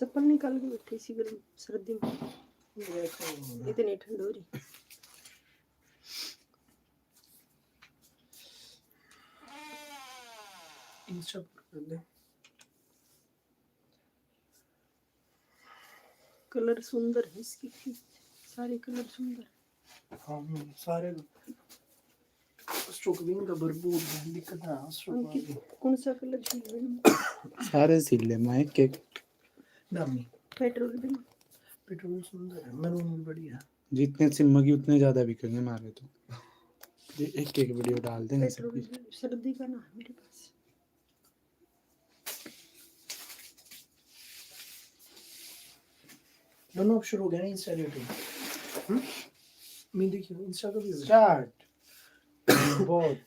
चप्पल निकाल के बैठी इसी गर्मी सर्दी में, इतनी ठंड हो रही। कलर सुंदर है इसकी, सारे कलर सुंदर। हाँ सारे स्टॉक भी इनका भरपूर है, दिक्कत ना कौन सा कलर चाहिए? सारे सिल ले मैं के दामी पेट्रोल भी, पेट्रोल सुंदर है, मैरून भी बढ़िया। जितने सिमगी उतने ज्यादा बिकेंगे मारे तो। एक एक वीडियो डाल देंगे सब। सर्दी का ना है मेरे पास। दोनों अब शुरू हो गया ना इंस्टा यूट्यूब। मैं देखियो इंस्टा का भी स्टार्ट बहुत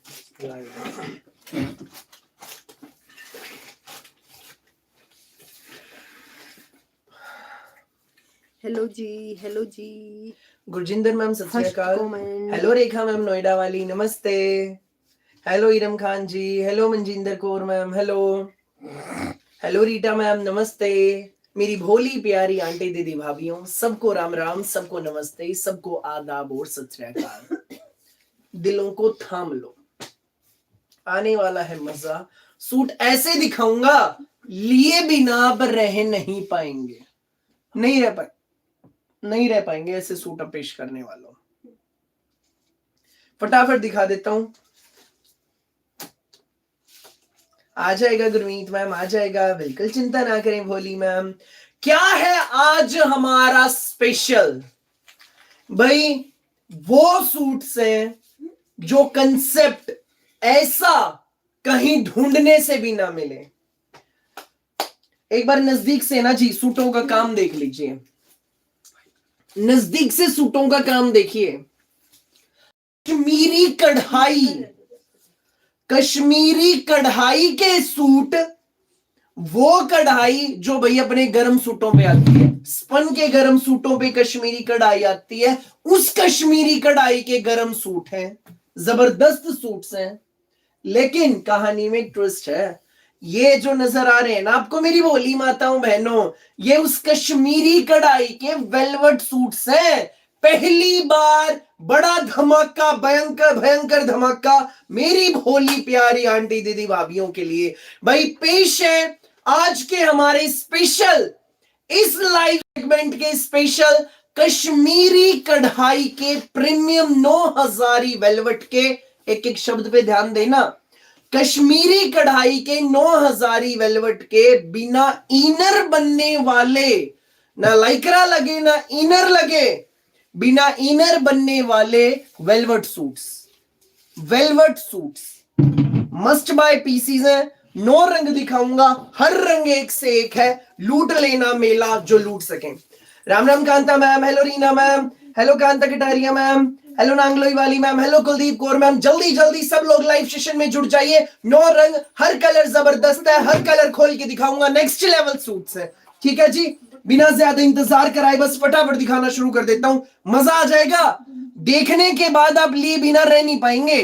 hello ji, hello ji. Gurjinder ma'am Sat Shri Akal. Hello Rekha ma'am Noida वाली, नमस्ते। Hello Iram Khan ji, hello Manjinder Kaur ma'am, hello hello Rita ma'am, नमस्ते। मेरी भोली प्यारी आंटी दीदी भाभीियों, सबको राम राम, सबको नमस्ते, सबको आदाब और सत श्री अकाल। दिलों को थाम लो, आने वाला है मजा। सूट ऐसे दिखाऊंगा लिए बिना आप रह नहीं पाएंगे, नहीं रह पाएंगे ऐसे सूट अब पेश करने वालों। फटाफट दिखा देता हूं। आ जाएगा गुरमीत मैम, आ जाएगा, बिल्कुल चिंता ना करें भोली मैम। क्या है आज हमारा स्पेशल? भाई वो सूट्स हैं जो कंसेप्ट ऐसा कहीं ढूंढने से भी ना मिले। एक बार नजदीक से ना जी सूटों का काम देख लीजिए, नजदीक से सूटों का काम देखिए। कश्मीरी कढ़ाई, कश्मीरी कढ़ाई के सूट, वो कढ़ाई जो भाई अपने गर्म सूटों पे आती है, स्पन के गर्म सूटों पे कश्मीरी कढ़ाई आती है, उस कश्मीरी कढ़ाई के गर्म सूट हैं, जबरदस्त सूट्स हैं। लेकिन कहानी में एक ट्विस्ट है। ये जो नजर आ रहे हैं ना आपको मेरी भोली माताओं बहनों, ये उस कश्मीरी कढ़ाई के वेलवेट सूट्स हैं। पहली बार बड़ा धमाका, भयंकर भयंकर धमाका मेरी भोली प्यारी आंटी दीदी भाभीियों के लिए। भाई पेश है आज के हमारे स्पेशल, इस लाइव सेगमेंट के स्पेशल कश्मीरी कढ़ाई के प्रीमियम 9000 वेलवेट के, एक एक शब्द पे ध्यान देना, कश्मीरी कढ़ाई के 9000 वेलवेट के, बिना इनर बनने वाले, ना लाइक्रा लगे ना इनर लगे, बिना इनर बनने वाले velvet suits, velvet suits must buy pieces हैं। 9 रंग दिखाऊंगा, हर रंग एक से एक है, लूट लेना मेला जो लूट सके। Ram Ram Kanta ma'am, hello Reena ma'am, hello Kanta Kataria ma'am, hello Nangloi वाली ma'am, hello Kuldeep Kaur ma'am. जल्दी जल्दी सब लोग लाइव सेशन में जुड़ जाइए। 9 रंग, हर कलर जबरदस्त है, हर कलर खोल के दिखाऊंगा, नेक्स्ट लेवल सूट्स है। ठीक है जी, बिना ज्यादा इंतजार कराए बस फटाफट दिखाना शुरू कर देता हूं, मजा आ जाएगा। देखने के बाद आप लिए बिना रह नहीं पाएंगे।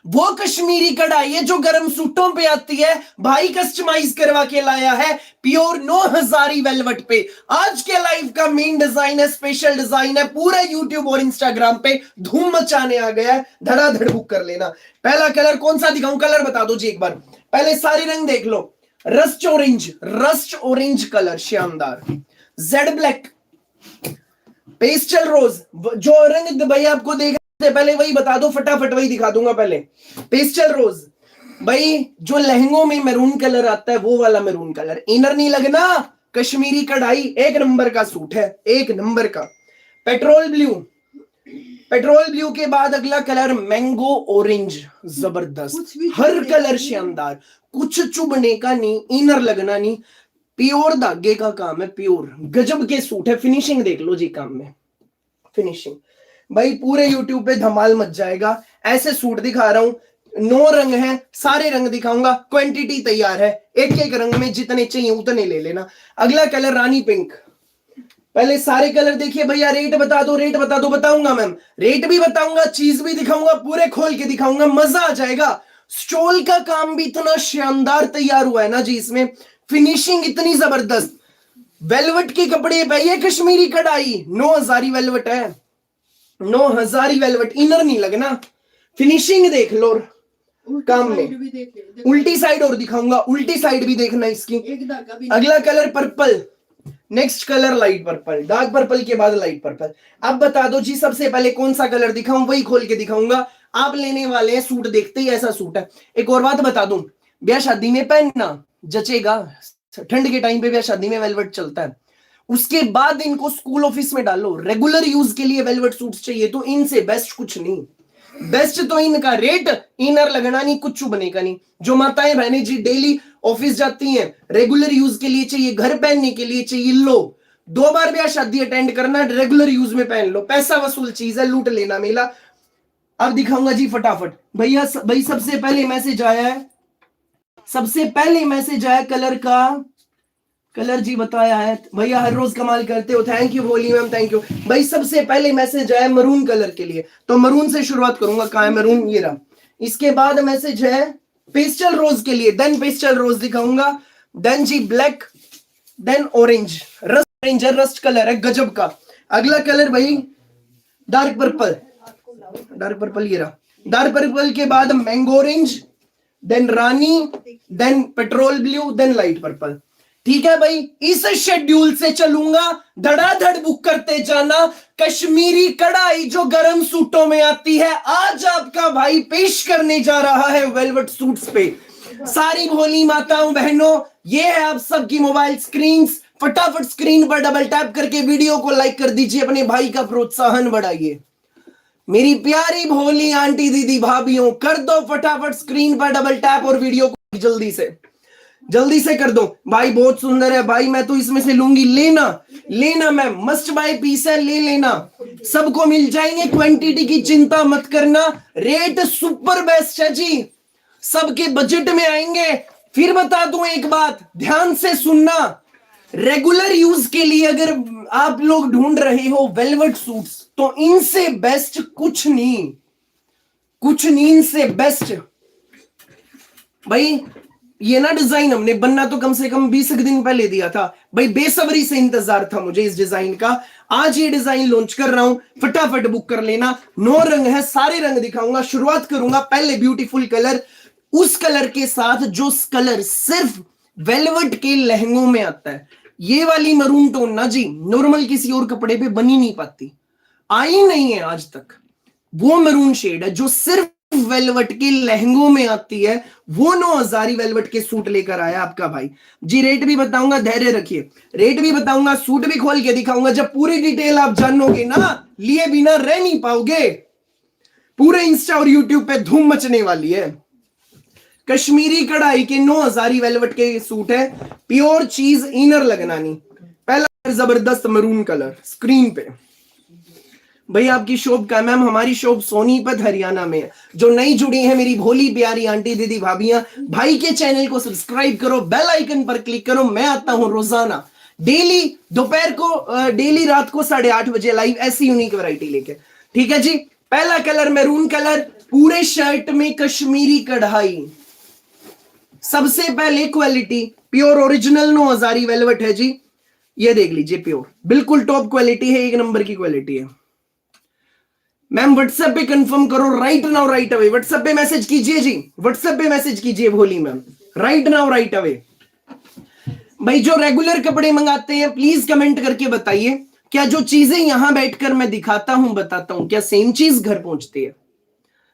वो कश्मीरी कढ़ाई है जो गर्म सूटों पे आती है, भाई कस्टमाइज करवा के लाया है प्योर 9000 वेलवेट पे। आज के लाइव का मेन डिजाइन है, स्पेशल डिजाइन है, पूरा यूट्यूब और इंस्टाग्राम पे धूम मचाने आ गया है, धड़ाधड़ बुक कर लेना। पहला कलर कौन सा दिखाऊं? कलर बता दो जी एक बार, पहले सारे रंग देख लो। Rust orange, rust orange colour शानदार, जेड ब्लैक, पेस्टल रोज, जो रंग भाई आपको देखा पहले वही बता दो, फटाफट वही दिखा दूंगा। पहले पेस्टल रोज, भाई जो लहंगों में मैरून कलर आता है वो वाला मैरून कलर, इनर नहीं लगना, कश्मीरी कढ़ाई, एक नंबर का सूट है, एक नंबर का। पेट्रोल ब्लू, पेट्रोल ब्लू के बाद अगला कलर मैंगो ऑरेंज, जबरदस्त, हर कलर शानदार, कुछ चुभने का नहीं, इनर लगना नहीं, प्योर धागे का काम है, प्योर गजब के सूट है। फिनिशिंग देख लो जी काम में, फिनिशिंग भाई पूरे यूट्यूब पे धमाल मच जाएगा। ऐसे सूट दिखा रहा हूं, 9 रंग हैं, सारे रंग दिखाऊंगा, क्वांटिटी तैयार है, एक एक रंग में जितने चाहिए उतने ले लेना। अगला कलर रानी पिंक, पहले सारे कलर देखिए भैया, रेट बता दो, रेट बता दो। बताऊंगा मैम, रेट भी बताऊंगा, चीज भी दिखाऊंगा, पूरे खोल के दिखाऊंगा, मजा आ जाएगा। स्टोल का काम भी इतना शानदार तैयार हुआ है ना जी, इसमें फिनिशिंग इतनी जबरदस्त, वेलवेट के कपड़े पे ये कश्मीरी कढ़ाई 9,000 वेलवेट है, 9,000 वेलवेट, इनर नहीं लगना, फिनिशिंग देख लो काम में। भी देख उल्टी साइड और दिखाऊंगा, उल्टी साइड भी देखना इसकी। एक धागा भी अगला colour purple, next colour light purple, dark purple के बाद लाइट पर्पल। अब बता दो जी सबसे पहले कौन सा कलर दिखाऊं, वही खोल के दिखाऊंगा। आप लेने वाले हैं सूट, देखते ही ऐसा सूट है। एक और बात बता दूं, ब्याह शादी में पहनना जचेगा, ठंड के टाइम पे ब्याह शादी में वेलवेट चलता है। उसके बाद इनको स्कूल ऑफिस में डालो, रेगुलर यूज के लिए वेलवेट सूट्स चाहिए, तो इनसे बेस्ट कुछ नहीं। बेस्ट तो इनका रेट, इनर लगना नहीं, कुछ बनेगा नहीं। जो माताएं बहनें जी डेली ऑफिस जाती हैं, रेगुलर यूज के लिए चाहिए, घर पहनने के लिए चाहिए, लो 2 बार ब्याह शादी अटेंड करना, रेगुलर यूज में पहन लो, पैसा वसूल चीज है, लूट लेना मेला। अब दिखाऊंगा जी फटाफट भैया। भाई सबसे पहले मैसेज आया है, सबसे पहले मैसेज आया कलर का, कलर जी बताया है भैया, हर रोज कमाल करते हो, thank you Bholi ma'am, thank you भाई। सबसे पहले मैसेज आया मरून कलर के लिए, तो मरून से शुरुआत करूंगा। कहां है मरून, ये रहा। इसके बाद मैसेज है पेस्टल रोज के लिए, देन पेस्टल रोज दिखाऊंगा, देन जी black, then orange, rust orange है, रस्ट कलर है गजब का। अगला कलर भाई डार्क पर्पल, डार्क पर्पल ये रहा। डार्क पर्पल के बाद मैंगो ऑरेंज, देन रानी, then petrol blue, then light purple. ठीक है भाई, इस शेड्यूल से चलूंगा, धड़ाधड़ बुक करते जाना। कश्मीरी कढ़ाई जो गर्म सूटों में आती है, आज आपका भाई पेश करने जा रहा है वेलवेट सूट्स पे। सारी भोली माताओं बहनों, ये है आप सबकी मोबाइल स्क्रीन। फटाफट स्क्रीन पर डबल टैप करके वीडियो को लाइक कर दीजिए, अपने भाई का प्रोत्साहन बढ़ाइए। मेरी प्यारी भोली आंटी दीदी भाभीियों, कर दो फटाफट स्क्रीन पर डबल टैप और वीडियो को जल्दी से कर दो। भाई बहुत सुंदर है भाई, मैं तो इसमें से लूंगी, लेना मैम, मस्ट बाय पीस है, ले लेना, सबको मिल जाएंगे, क्वांटिटी की चिंता मत करना, रेट सुपर बेस्ट है जी, सबके बजट में आएंगे। फिर बता दूं एक बात, ध्यान से सुनना, रेगुलर यूज के लिए अगर आप लोग ढूंढ रहे हो वेलवेट सूट्स, तो इनसे बेस्ट कुछ नहीं इनसे बेस्ट। भाई ये ना डिजाइन हमने बनना तो कम से कम 20 दिन पहले दिया था भाई, बेसब्री से इंतजार था मुझे इस डिजाइन का। आज ये डिजाइन लॉन्च कर रहा हूं, फटाफट बुक कर लेना। 9 रंग है, सारे रंग दिखाऊंगा। शुरुआत करूंगा पहले ब्यूटीफुल कलर, उस कलर के साथ जो कलर सिर्फ वेलवेट के लहंगों में आता है। ये वाली मरून टोन ना जी नॉर्मल किसी और कपड़े पे बनी नहीं पाती, आई नहीं है आज तक। वो मरून शेड है जो सिर्फ वेलवेट के लहंगों में आती है, वो 9,000 वेलवेट के सूट लेकर आया आपका भाई जी। रेट भी बताऊंगा, धैर्य रखिए, रेट भी बताऊंगा, सूट भी खोल के दिखाऊंगा। जब पूरी डिटेल आप जानोगे ना, लिए बिना रह नहीं पाओगे। पूरे इंस्टा और यूट्यूब पे धूम मचने वाली है। कश्मीरी कढ़ाई के 9,000 वेलवेट के सूट है, प्योर चीज, इनर लगना नहीं। पहला जबरदस्त मरून कलर स्क्रीन पे। भाई आपकी शॉप का, मैम हमारी शॉप सोनीपत हरियाणा में है। जो नई जुड़ी है मेरी भोली प्यारी आंटी दीदी भाभियां, भाई के चैनल को सब्सक्राइब करो, बेल आइकन पर क्लिक करो। मैं आता हूं रोजाना डेली दोपहर को, डेली रात को 8:30 बजे लाइव, ऐसी यूनिक वैरायटी लेके। ठीक है जी। पहला कलर मैरून कलर, पूरे शर्ट में कश्मीरी कढ़ाई, सबसे पहले क्वालिटी प्योर ओरिजिनल 9,000 वेलवेट है जी। ये देख लीजिए, प्योर बिल्कुल टॉप क्वालिटी है, 1 नंबर की क्वालिटी है। मैम व्हाट्सएप पे कंफर्म करो right now right away, WhatsApp पे मैसेज कीजिए जी, व्हाट्सएप पे मैसेज कीजिए भोली ma'am, right now right away. भाई जो रेगुलर कपड़े मंगाते हैं प्लीज कमेंट करके बताइए, क्या जो चीजें यहां बैठकर मैं दिखाता हूं बताता हूं, क्या सेम चीज घर पहुंचती है?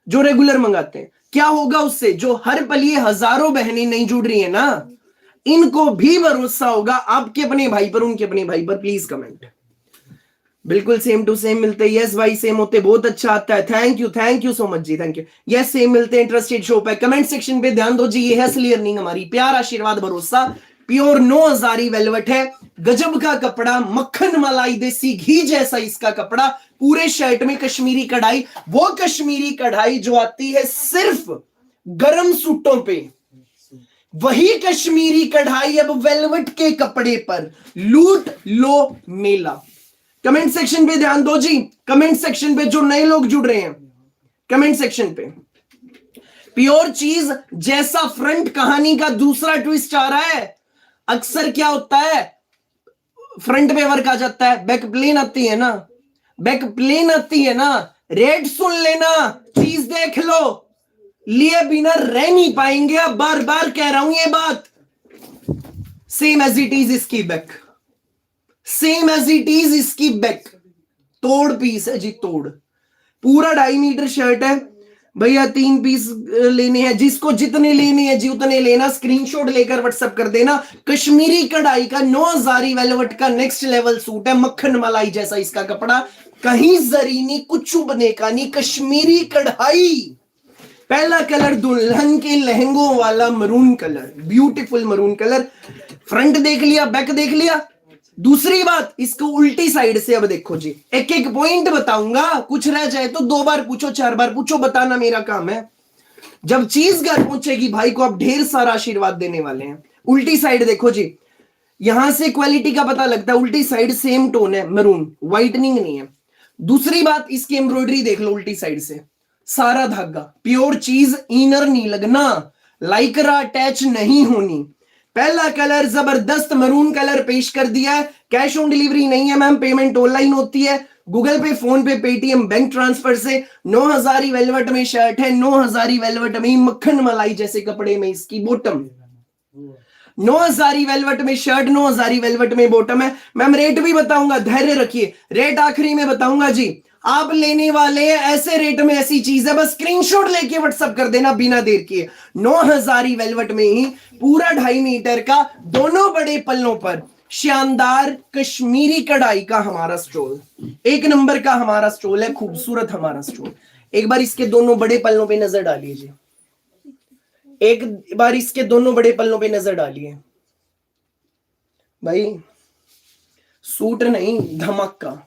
जो रेगुलर मंगाते हैं क्या होगा उससे? जो हर पल ये हजारों बहनें नहीं जुड़ रही है ना, इनको भी भरोसा होगा आपके अपने भाई पर, उनके अपने भाई पर। Please comment. बिल्कुल सेम टू सेम मिलते हैं। यस भाई सेम होते, बहुत अच्छा आता है। थैंक यू सो मच जी, थैंक यू। यस सेम मिलते हैं, इंटरेस्टेड शॉप है। कमेंट सेक्शन पे ध्यान दो जी, ये है असली अर्निंग हमारी। प्यार आशीर्वाद भरोसा, प्योर 9,000 वेलवेट है, गजब का कपड़ा, मक्खन मलाई देसी घी जैसा इसका कपड़ा। पूरे शर्ट में कश्मीरी कढ़ाई, वो कश्मीरी कढ़ाई जो आती है सिर्फ गर्म सूटों पे, वही कश्मीरी कढ़ाई अब वेलवेट के कपड़े पर। लूट लो मेला। कमेंट सेक्शन पे ध्यान दो जी, कमेंट सेक्शन पे जो नए लोग जुड़ रहे हैं, कमेंट सेक्शन पे प्योर चीज जैसा फ्रंट कहानी का दूसरा ट्विस्ट आ रहा है। अक्सर क्या होता है, फ्रंट पे वर्क आ जाता है, बैक प्लेन आती है ना, बैक प्लेन आती है ना, रेट सुन लेना, चीज देख लो, लिए बिना रह नहीं पाएंगे। अब बार बार कह रहा हूं ये बात, सेम एज इट इज इसकी back, same as it is इसकी बैक, तोड़ पीस है जी, तोड़। पूरा 2.5 मीटर शर्ट है भैया, 3 पीस लेने हैं, जिसको जितने लेने हैं जी उतने लेना, स्क्रीनशॉट लेकर व्हाट्सएप कर देना। कश्मीरी कढ़ाई का 9000 वेलवेट का नेक्स्ट लेवल सूट है, मक्खन मलाई जैसा इसका कपड़ा, कहीं जरी नहीं, कुछ चुभने का नहीं, कश्मीरी कढ़ाई। पहला कलर दुल्हन के लहंगों वाला maroon colour, beautiful maroon colour. Front देख लिया, बैक देख लिया। दूसरी बात, इसको उल्टी साइड से अब देखो जी, एक एक पॉइंट बताऊंगा, कुछ रह जाए तो 2 बार पूछो, 4 बार पूछो, बताना मेरा काम है। जब चीज घर पहुंचेगी भाई को आप ढेर सारा आशीर्वाद देने वाले हैं। उल्टी साइड देखो जी, यहां से क्वालिटी का पता लगता है, उल्टी साइड सेम टोन है, मरून, व्हाइटनिंग नहीं है। दूसरी बात, इसकी एम्ब्रॉयडरी देख लो उल्टी साइड से, सारा धागा प्योर चीज, इनर नहीं लगना, लाइकरा अटैच नहीं होनी। पहला कलर जबरदस्त मरून कलर पेश कर दिया है। कैश ऑन डिलीवरी नहीं है मैम, पेमेंट ऑनलाइन होती है, गूगल पे, फोन पे, पेटीएम, बैंक ट्रांसफर से। 9000 वेलवेट में शर्ट है, 9000 वेलवेट में मक्खन मलाई जैसे कपड़े में इसकी बॉटम, 9000 वेलवेट में शर्ट, 9000 वेलवेट में बॉटम है। मैम रेट भी बताऊंगा, धैर्य रखिए, रेट आखिरी में बताऊंगा जी। आप लेने वाले हैं ऐसे रेट में, ऐसी चीज है, बस स्क्रीनशॉट लेके व्हाट्सएप कर देना बिना देर किए। 9000 वेलवेट में ही पूरा 2.5 मीटर का, दोनों बड़े पल्लों पर शानदार कश्मीरी कढ़ाई का हमारा स्टोल, एक नंबर का हमारा स्टोल है, खूबसूरत हमारा स्टोल। एक बार इसके दोनों बड़े पल्लों पे नजर डालिए जी, एक बार इसके दोनों बड़े पल्लों पे नजर डालिए भाई, सूट नहीं धमाका,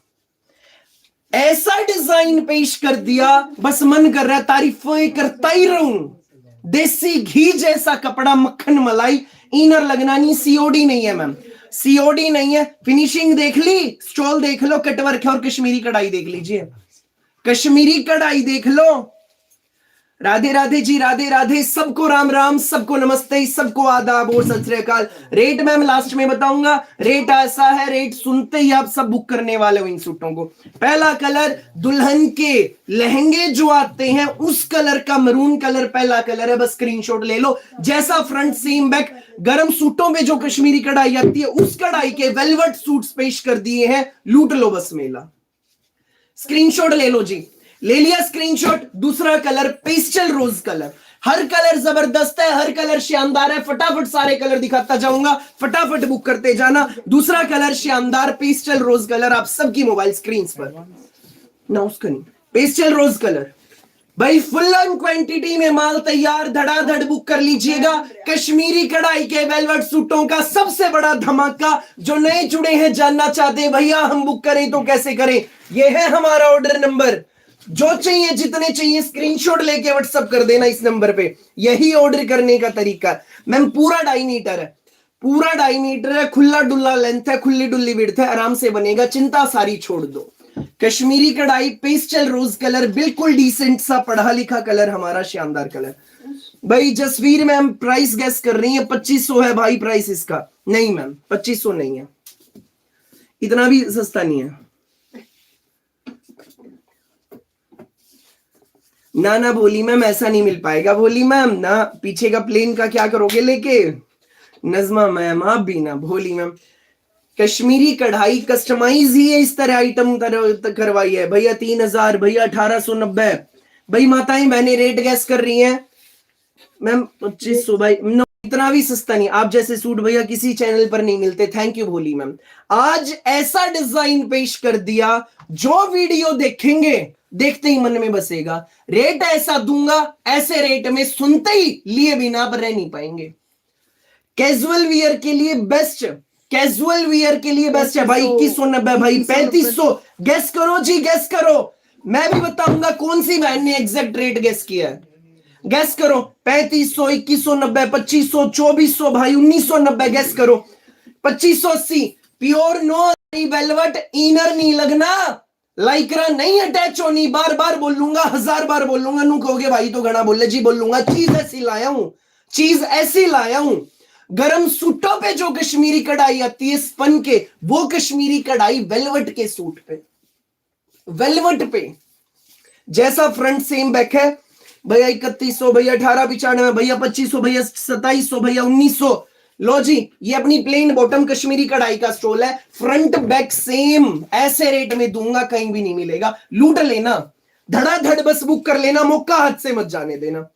ऐसा डिजाइन पेश कर दिया, बस मन कर रहा है तारीफें करता ही रहूं। देसी घी जैसा कपड़ा, मक्खन मलाई, इनर लगना नहीं, सीओडी नहीं है मैम, सीओडी नहीं है। फिनिशिंग देख ली, स्टॉल देख लो, कटवर्क है, और कश्मीरी कढ़ाई देख लीजिए, कश्मीरी कढ़ाई देख लो। राधे राधे जी, राधे राधे, सबको राम राम, सबको नमस्ते, सबको आदाब और सत श्री अकाल। रेट मैम लास्ट में बताऊंगा, रेट ऐसा है, रेट सुनते ही आप सब बुक करने वाले हो इन सूटों को। पहला कलर दुल्हन के लहंगे जो आते हैं उस कलर का मरून कलर पहला कलर है, बस स्क्रीनशॉट ले लो। जैसा फ्रंट सेम बैक, गर्म सूटों में जो कश्मीरी कढ़ाई आती है उस कढ़ाई के वेलवेट सूट्स पेश कर दिए हैं, लूट लो बस मेला। स्क्रीनशॉट ले लो जी, ले लिया स्क्रीनशॉट। दूसरा कलर पेस्टल रोज कलर, हर कलर जबरदस्त है, हर कलर शानदार है, फटाफट सारे कलर दिखाता जाऊंगा, फटाफट बुक करते जाना। दूसरा कलर शानदार पेस्टल रोज कलर, आप सबकी मोबाइल स्क्रीन पर ना, उसका नहीं, पेस्टल रोज कलर भाई, फुल ऑन क्वांटिटी में माल तैयार, धड़ाधड़ बुक कर लीजिएगा। कश्मीरी कढ़ाई के वेलवेट सूटों का सबसे बड़ा धमाका, जो नए जुड़े हैं जानना चाहते हैं भैया हम बुक करें तो कैसे करें, यह है हमारा ऑर्डर नंबर। जो चाहिए जितने चाहिए स्क्रीनशॉट लेके व्हाट्सएप कर देना इस नंबर पे, यही ऑर्डर करने का तरीका है। मैम पूरा 2.5 मीटर है, पूरा 2.5 मीटर है, खुला डुल्ला लेंथ है, खुली डुल्ली विड्थ है, आराम से बनेगा, चिंता सारी छोड़ दो। कश्मीरी कढ़ाई पेस्टल रोज कलर, बिल्कुल डिसेंट सा पढ़ा लिखा कलर, हमारा शानदार कलर। भाई जसवीर मैम प्राइस गेस कर रही है, 2500 है भाई प्राइस इसका। नहीं मैम 2500 नहीं है, इतना भी सस्ता नहीं है। ना ना भोली मैम ऐसा नहीं मिल पाएगा, भोली मैम ना, पीछे का प्लेन का क्या करोगे लेके, नजमा मैम आप भी ना, भोली मैम। कश्मीरी कढ़ाई कस्टमाइज ही है, इस तरह आइटम करवाई है भैया, 3000 भैया, 1890 भाई। माताएं बहनें रेट गैस कर रही हैं मैम, 2500 भाई, इतना भी सस्ता नहीं। आप जैसे सूट भैया किसी चैनल पर नहीं मिलते, थैंक यू भोली मैम। आज ऐसा डिजाइन पेश कर दिया, जो वीडियो देखेंगे देखते ही मन में बसेगा। रेट ऐसा दूंगा, ऐसे रेट में सुनते ही लिए बिना आप रह नहीं पाएंगे। कैजुअल वियर के लिए बेस्ट, कैजुअल वियर के लिए बेस्ट है भाई, 2190 भाई, 3500 गेस करो जी, गेस करो। मैं भी बताऊंगा कौन सी बहन ने एग्जैक्ट रेट गेस किया है, गेस करो। 3500, 2190, 2500, 2400 भाई, 1990 गेस करो, 2580 प्योर नो वेलवेट, इनर नहीं लगना, लाइक्रा नहीं अटैच होनी। बार बार बोल लूंगा, 1000 बार बोल लूंगा, नू कहोगे भाई तो घना बोले जी, बोल लूंगा। चीज ऐसी लाया हूं, चीज ऐसी लाया हूं, गरम सूटों पे जो कश्मीरी कढ़ाई आती है स्पन के, वो कश्मीरी कढ़ाई वेलवेट के सूट पे, वेलवेट पे। जैसा फ्रंट सेम बैक है भैया 3100, भैया 1895, भैया 2500, भैया 2700, भैया 1900। लो जी, ये अपनी प्लेन बॉटम कश्मीरी कढ़ाई का स्टोल है, फ्रंट बैक सेम, ऐसे रेट में दूंगा, कहीं भी नहीं मिलेगा। लूट लेना, धड़ाधड़ बस बुक कर लेना, मौका हाथ से मत जाने देना।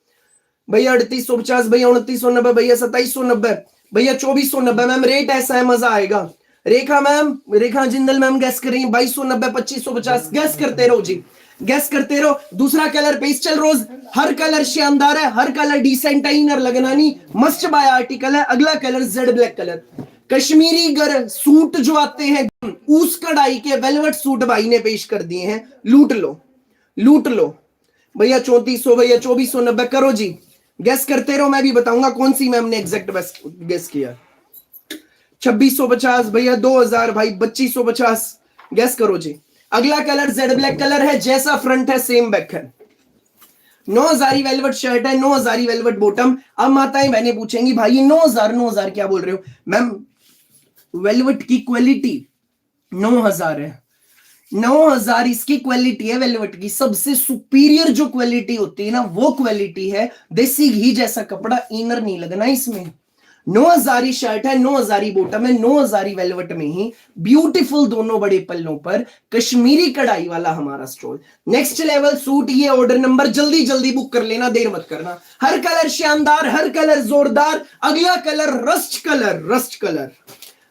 भैया 3850, भैया 2990, भैया 2790, भैया 2490। मैम रेट ऐसा है, मजा आएगा। रेखा मैम, रेखा जिंदल मैम गैस कर रही है 2290, 2550। गैस करते रहो जी, गैस करते रहो। दूसरा कलर पेस्टल रोज, हर कलर शानदार है, हर कलर डिसेंट है, इनर लगना नहीं, मस्ट बाय आर्टिकल है। अगला colour Z black colour, Kashmiri गर सूट जो आते हैं उस कढ़ाई के वेलवेट सूट भाई ने पेश कर दिए हैं, लूट लो, लूट लो। भैया 3400, भैया 2490। करो जी, गैस करते रहो, मैं भी बताऊंगा कौन सी मैम ने एग्जैक्ट गैस किया। 2650, भैया 2000, भाई 2550। गैस करो जी। अगला कलर जेड ब्लैक कलर है, जैसा फ्रंट है सेम बैक है। 9000 वेलवेट शर्ट है, 9000 वेलवेट बॉटम। अब माताएं बहनें पूछेंगी भाई ये 9000 क्या बोल रहे हो मैम? वेलवेट की क्वालिटी 9000 है, 9000 इसकी क्वालिटी है वेलवेट की। सबसे सुपीरियर जो क्वालिटी होती है ना, वो क्वालिटी है देसी घी जैसा कपड़ा, इनर नहीं लगना इसमें। 9000 शर्ट है, 9000 बॉटम है, 9000 वेलवेट में ही ब्यूटीफुल दोनों बड़े पल्लों पर कश्मीरी कढ़ाई वाला हमारा स्टॉल। नेक्स्ट लेवल सूट, ये ऑर्डर नंबर जल्दी जल्दी बुक कर लेना, देर मत करना। हर कलर शानदार, हर कलर जोरदार। अगला colour rust colour, rust colour,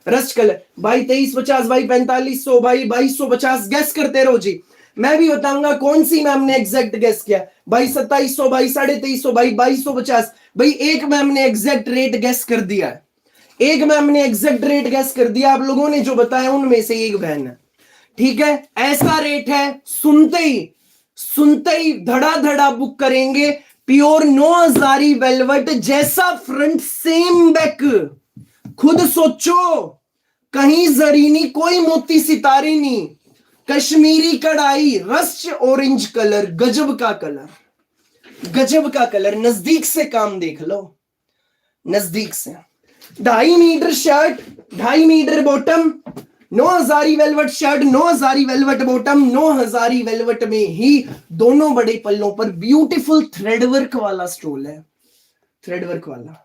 rust colour. भाई 2350, भाई 4500, भाई 2250। गैस करते रहो जी, मैं भी बताऊंगा कौन सी मैम ने एग्जैक्ट गैस किया। भाई 2700, भाई 2350, भाई 2250। भाई एक मैम ने एग्जैक्ट रेट गैस कर दिया है, एक मैम ने एग्जैक्ट रेट गैस कर दिया। आप लोगों ने जो बताया उनमें से एक बहन है, ठीक है। ऐसा रेट है, सुनते ही धड़ाधड़ा बुक करेंगे। प्योर 9000 वेलवेट, जैसा फ्रंट सेम बैक। खुद सोचो, कहीं जरी नहीं, कोई मोती सितारे नहीं, कश्मीरी कढ़ाई, रस्ट ऑरेंज कलर, गजब का कलर, गजब का कलर। नजदीक से काम देख लो, नजदीक से। 2.5 metre shirt, 2.5 metre bottom, 9000 velvet shirt, 9000 velvet bottom, 9000 velvet में ही दोनों बड़े पल्लों पर ब्यूटीफुल थ्रेडवर्क वाला स्टोल है, थ्रेडवर्क वाला,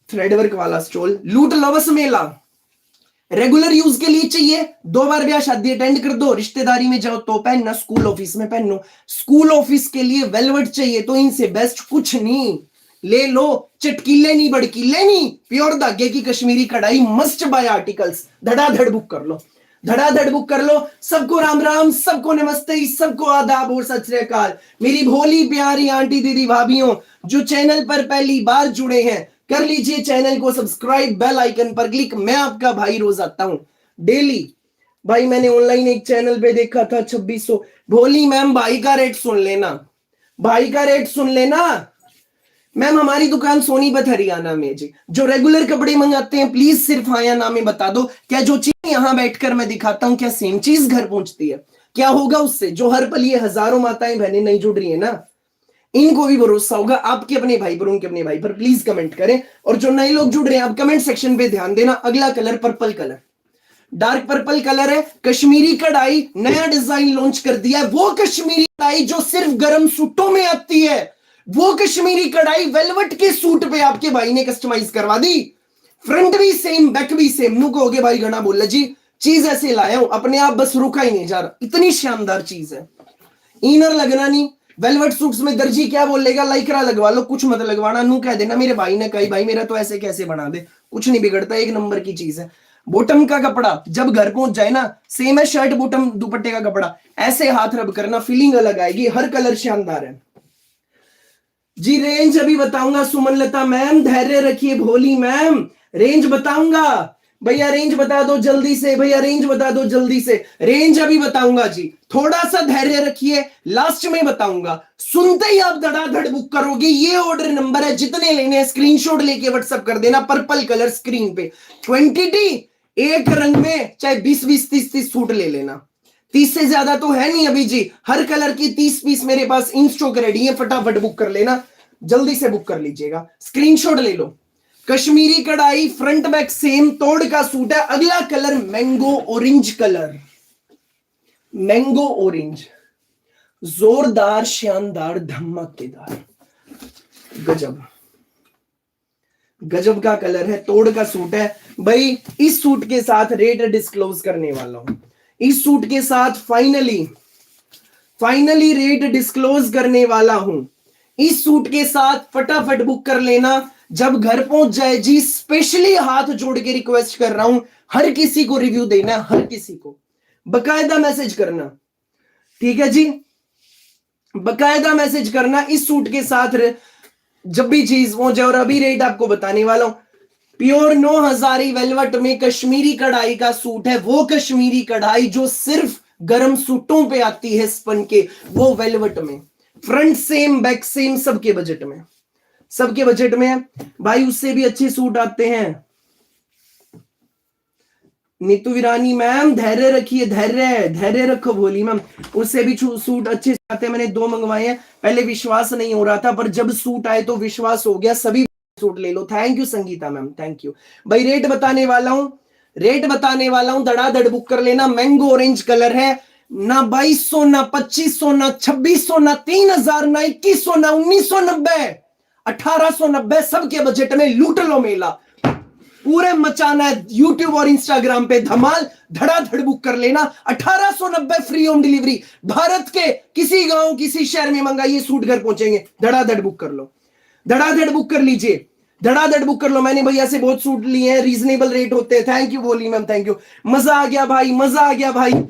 थ्रेडवर्क वाला स्टोल। लूट लो बस मेला। रेगुलर यूज के लिए चाहिए, 2 बार ब्याह शादी अटेंड कर दो, रिश्तेदारी में जाओ तो पहनना, स्कूल ऑफिस में पहनो। स्कूल ऑफिस के लिए वेलवेट चाहिए तो इनसे बेस्ट कुछ नहीं, ले लो। चटकीले नहीं, बड़कीले नहीं, प्योर धागे की कश्मीरी कढ़ाई, मस्ट बाय आर्टिकल्स। धड़ाधड़ बुक कर लो, धड़ाधड़ बुक कर लो। सबको राम राम, सबको नमस्ते, सबको आदाब और सत श्री अकाल। मेरी भोली प्यारी आंटी दीदी भाभीियों जो चैनल पर पहली बार जुड़े हैं, कर लीजिए चैनल को सब्सक्राइब, बेल आइकन पर क्लिक। मैं आपका भाई रोज आता हूं डेली। भाई मैंने ऑनलाइन एक चैनल पे देखा था 2600। भोली मैम भाई का रेट सुन लेना, भाई का रेट सुन लेना। मैम हमारी दुकान सोनीपत हरियाणा में जी। जो रेगुलर कपड़े मंगाते हैं प्लीज सिर्फ हाँ या ना में बता दो, क्या जो चीज यहां बैठकर मैं दिखाता हूं क्या सेम चीज घर पहुंचती है? क्या होगा उससे? जो हर पल ये हजारों माताएं बहनें नहीं जुड़ रही है ना, इनको भी भरोसा होगा आपके अपने भाई पर, उनके अपने भाई पर। प्लीज कमेंट करें। और जो नए लोग जुड़ रहे हैं आप कमेंट सेक्शन पे ध्यान देना। अगला colour purple colour, dark purple colour है, कश्मीरी कढ़ाई, नया डिजाइन लॉन्च कर दिया है। वो कश्मीरी कढ़ाई जो सिर्फ गर्म सूटों में आती है, वो कश्मीरी कढ़ाई वेलवेट के सूट पे आपके भाई ने कस्टमाइज करवा दी। फ्रंट भी सेम, बैक भी सेम। नु कहोगे भाई घना बोला जी, चीज ऐसे लाया हूं, अपने आप बस रुका ही नहीं जा रहा, इतनी शानदार चीज है। इनर लगना नहीं। वेलवेट सूट्स में दर्जी क्या बोलेगा, लाइक्रा लगवा लो, कुछ मत लगवाना। नू कह देना मेरे भाई ने कही, भाई मेरा तो ऐसे कैसे बना दे, कुछ नहीं बिगड़ता, एक नंबर की चीज है। बॉटम का कपड़ा जब घर पहुंच जाए ना, सेम है शर्ट बॉटम दुपट्टे का कपड़ा, ऐसे हाथ रब करना, फीलिंग अलग आएगी। हर कलर शानदार है जी। रेंज अभी बताऊंगा सुमन लता मैम, धैर्य रखिए। भोली मैम रेंज बताऊंगा। भैया रेंज बता दो जल्दी से, भैया रेंज बता दो जल्दी से। रेंज अभी बताऊंगा जी, थोड़ा सा धैर्य रखिए, लास्ट में बताऊंगा। सुनते ही आप धड़ाधड़ बुक करोगे। ये ऑर्डर नंबर है, जितने लेने हैं स्क्रीनशॉट लेके व्हाट्सएप कर देना। पर्पल कलर स्क्रीन पे, क्वांटिटी एक रंग में चाहे 20-20, 30-30 सूट ले लेना। 30 से ज्यादा तो है नहीं अभी जी। हर कलर की 30 पीस मेरे पास इन स्टॉक रेडी है, फटाफट बुक कर लेना, जल्दी से बुक कर लीजिएगा। स्क्रीनशॉट ले लो, कश्मीरी कढ़ाई, फ्रंट बैक सेम, तोड़ का सूट है। अगला colour mango orange colour, mango orange, जोरदार, शानदार, धमाकेदार, गजब गजब का कलर है, तोड़ का सूट है भाई। इस सूट के साथ रेट डिस्क्लोज करने वाला हूं, इस सूट के साथ फाइनली रेट डिस्क्लोज करने वाला हूं। इस सूट के साथ फटाफट बुक कर लेना जब घर पहुंच जाए जी। स्पेशली हाथ जोड़ के रिक्वेस्ट कर रहा हूं, हर किसी को रिव्यू देना, हर किसी को बकायदा मैसेज करना, ठीक है जी, बकायदा मैसेज करना। इस सूट के साथ जब भी चीज पहुंचे, और अभी रेट आपको बताने वाला हूं। प्योर 9000 वेलवेट में कश्मीरी कढ़ाई का सूट है, वो कश्मीरी कढ़ाई जो सिर्फ गर्म सूटों पे आती है स्पन के, वो वेलवेट में, फ्रंट सेम बैक सेम, सबके बजट में, सबके बजट में है भाई। उससे भी अच्छे सूट आते हैं। नीतू वीरानी मैम धैर्य रखिए, धैर्य रखो भोली मैम, उससे भी सूट अच्छे आते हैं। मैंने 2 मंगवाए हैं, पहले विश्वास नहीं हो रहा था, पर जब सूट आए तो विश्वास हो गया। सभी सूट ले लो। Thank you Sangeeta ma'am, thank you भाई। रेट बताने वाला हूं, धड़ाधड़ बुक कर लेना। मैंगो ऑरेंज कलर है, ना 2200, ना 2500, ना 2600, ना 3000, ना 2100, ना 1990, 1890, सबके बजट में। लूट लो मेला, पूरे मचाना है यूट्यूब और इंस्टाग्राम पे धमाल। धड़ाधड़ बुक कर लेना। 1890 फ्री होम डिलीवरी, भारत के किसी गांव किसी शहर में मंगाइए, सूट घर पहुंचेंगे। धड़ाधड़ बुक कर लो, धड़ाधड़ बुक कर लीजिए, धड़ाधड़ बुक कर लो। मैंने भैया से बहुत सूट लिए हैं, रीजनेबल रेट होते हैं। थैंक यू बोली मैम, थैंक यू। मजा आ गया भाई, मजा आ गया भाई,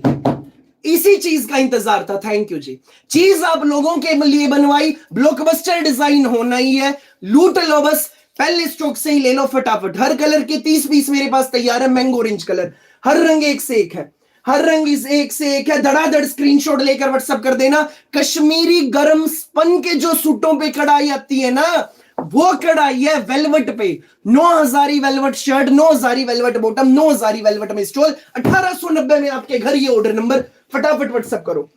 इसी चीज का इंतजार था। थैंक यू जी। चीज आप लोगों के लिए बनवाई, ब्लॉकबस्टर डिजाइन होना ही है। लूट लो बस, पहले स्टॉक से ही ले लो फटाफट। हर कलर के 30 पीस मेरे पास तैयार है। मैंगो ऑरेंज कलर, हर रंग एक से एक है, हर रंग एक से एक है। धड़ाधड़ स्क्रीनशॉट लेकर व्हाट्सएप कर देना। कश्मीरी गर्म स्पन के जो सूटों पे कढ़ाई आती है ना, वो कढ़ाई है वेलवेट पे। 9000 velvet shirt, 9000 velvet bottom, 9000 velvet में स्टॉल, 1890 में आपके घर। ये ऑर्डर नंबर फटाफट व्हाट्सएप करो।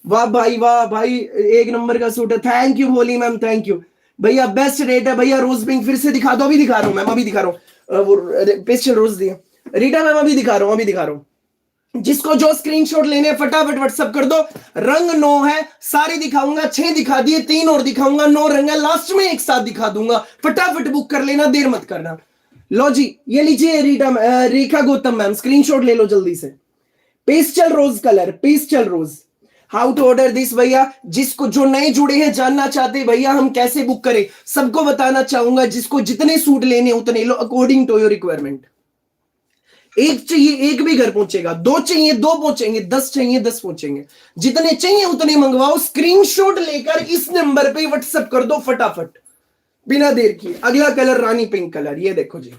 वाह भाई, एक नंबर का सूट है। Thank you Bholi ma'am, thank you भैया। बेस्ट रेट है भैया। रोज पिंक फिर से दिखा दो, अभी दिखा रहा हूं मैम, अभी दिखा रहा हूं। वो पेस्टल रोज दिया रीटा मैम, अभी दिखा रहा हूं। जिसको जो स्क्रीनशॉट लेने फटाफट व्हाट्सएप कर दो। रंग 9 है, सारे दिखाऊंगा, 6 दिखा दिए, 3 और दिखाऊंगा, 9 रंग है, लास्ट में एक साथ दिखा दूंगा। फटाफट बुक कर लेना, देर मत करना। लो जी, ये लीजिए रेखा गौतम मैम, स्क्रीनशॉट ले लो जल्दी से। Pastel rose colour, pastel rose. How to order this भैया, जिसको जो नए जुड़े हैं जानना चाहते भैया हम कैसे बुक करें, सबको बताना चाहूंगा। जिसको जितने सूट लेने उतने लो, अकॉर्डिंग टू योर रिक्वायरमेंट। एक चाहिए एक भी घर पहुंचेगा, 2 चाहिए 2 पहुंचेंगे, 10 चाहिए 10 पहुंचेंगे। जितने चाहिए उतने मंगवाओ। स्क्रीनशॉट लेकर इस नंबर पे व्हाट्सएप कर दो फटाफट, बिना देर किए। अगला कलर रानी पिंक कलर, ये देखो जी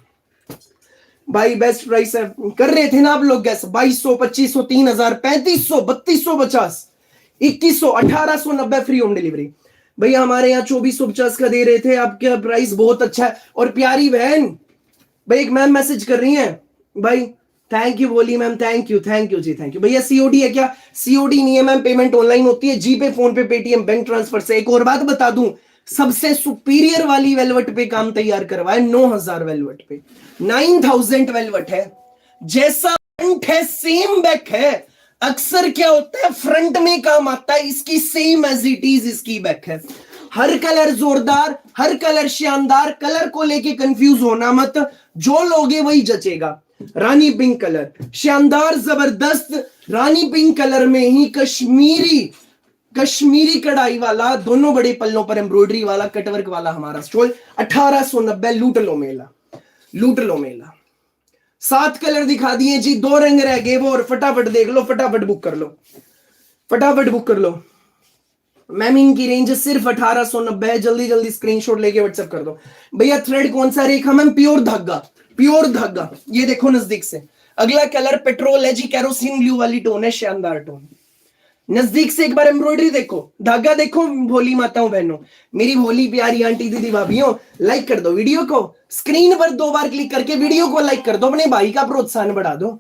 भाई, बेस्ट प्राइस है। कर रहे थे ना आप लोग गैस, 2200, 2500, 3000, 3500, 3250, 2100, 1890 फ्री होम डिलीवरी। भैया हमारे यहाँ 2450 का दे रहे थे, आपका प्राइस बहुत अच्छा है। और प्यारी बहन भाई, एक मैम मैसेज कर रही है भाई, थैंक यू बोली ma'am, thank you ji, thank you भैया। सीओडी है क्या? सीओडी नहीं है मैम, पेमेंट ऑनलाइन होती है, जीपे, फोन पे, पेटीएम, बैंक ट्रांसफर से। एक और बात बता दूं, सबसे सुपीरियर वाली वेलवेट पे काम तैयार करवाए, 9000 वेलवेट पे। 9000 वेलवेट है, जैसा फ्रंट है सेम बैक है। अक्सर क्या होता है, फ्रंट में काम आता है, इसकी सेम एज इट इज इसकी बैक है। हर कलर जोरदार, हर कलर शानदार। कलर को लेके कंफ्यूज होना मत, जो लोगे वही जचेगा। रानी पिंक कलर, शानदार जबरदस्त रानी पिंक कलर में ही कश्मीरी कढ़ाई वाला, दोनों बड़े पल्लों पर एम्ब्रॉयडरी वाला, कटवर्क वाला हमारा स्टॉल। 1890, लूट लो मेला, लूट लो मेला। 7 कलर दिखा दिए जी, 2 रंग रह गए वो, और फटाफट देख लो, फटाफट बुक कर लो, फटाफट बुक कर लो। मैम इनकी रेंज सिर्फ 1890 है, जल्दी जल्दी स्क्रीनशॉट लेके व्हाट्सएप कर दो भैया। थ्रेड कौन सा रेखा मैम? प्योर धागा, प्योर धागा। ये देखो नजदीक से, अगला कलर पेट्रोल है जी, कैरोसिन ब्लू वाली टोन है, शानदार टोन। नजदीक से एक बार एम्ब्रॉयडरी देखो, धागा देखो। भोली माताओं बहनों, मेरी भोली प्यारी आंटी दीदी भाभीओं, लाइक कर दो वीडियो को। स्क्रीन पर 2 बार क्लिक करके वीडियो को लाइक कर दो, अपने भाई का प्रोत्साहन बढ़ा दो,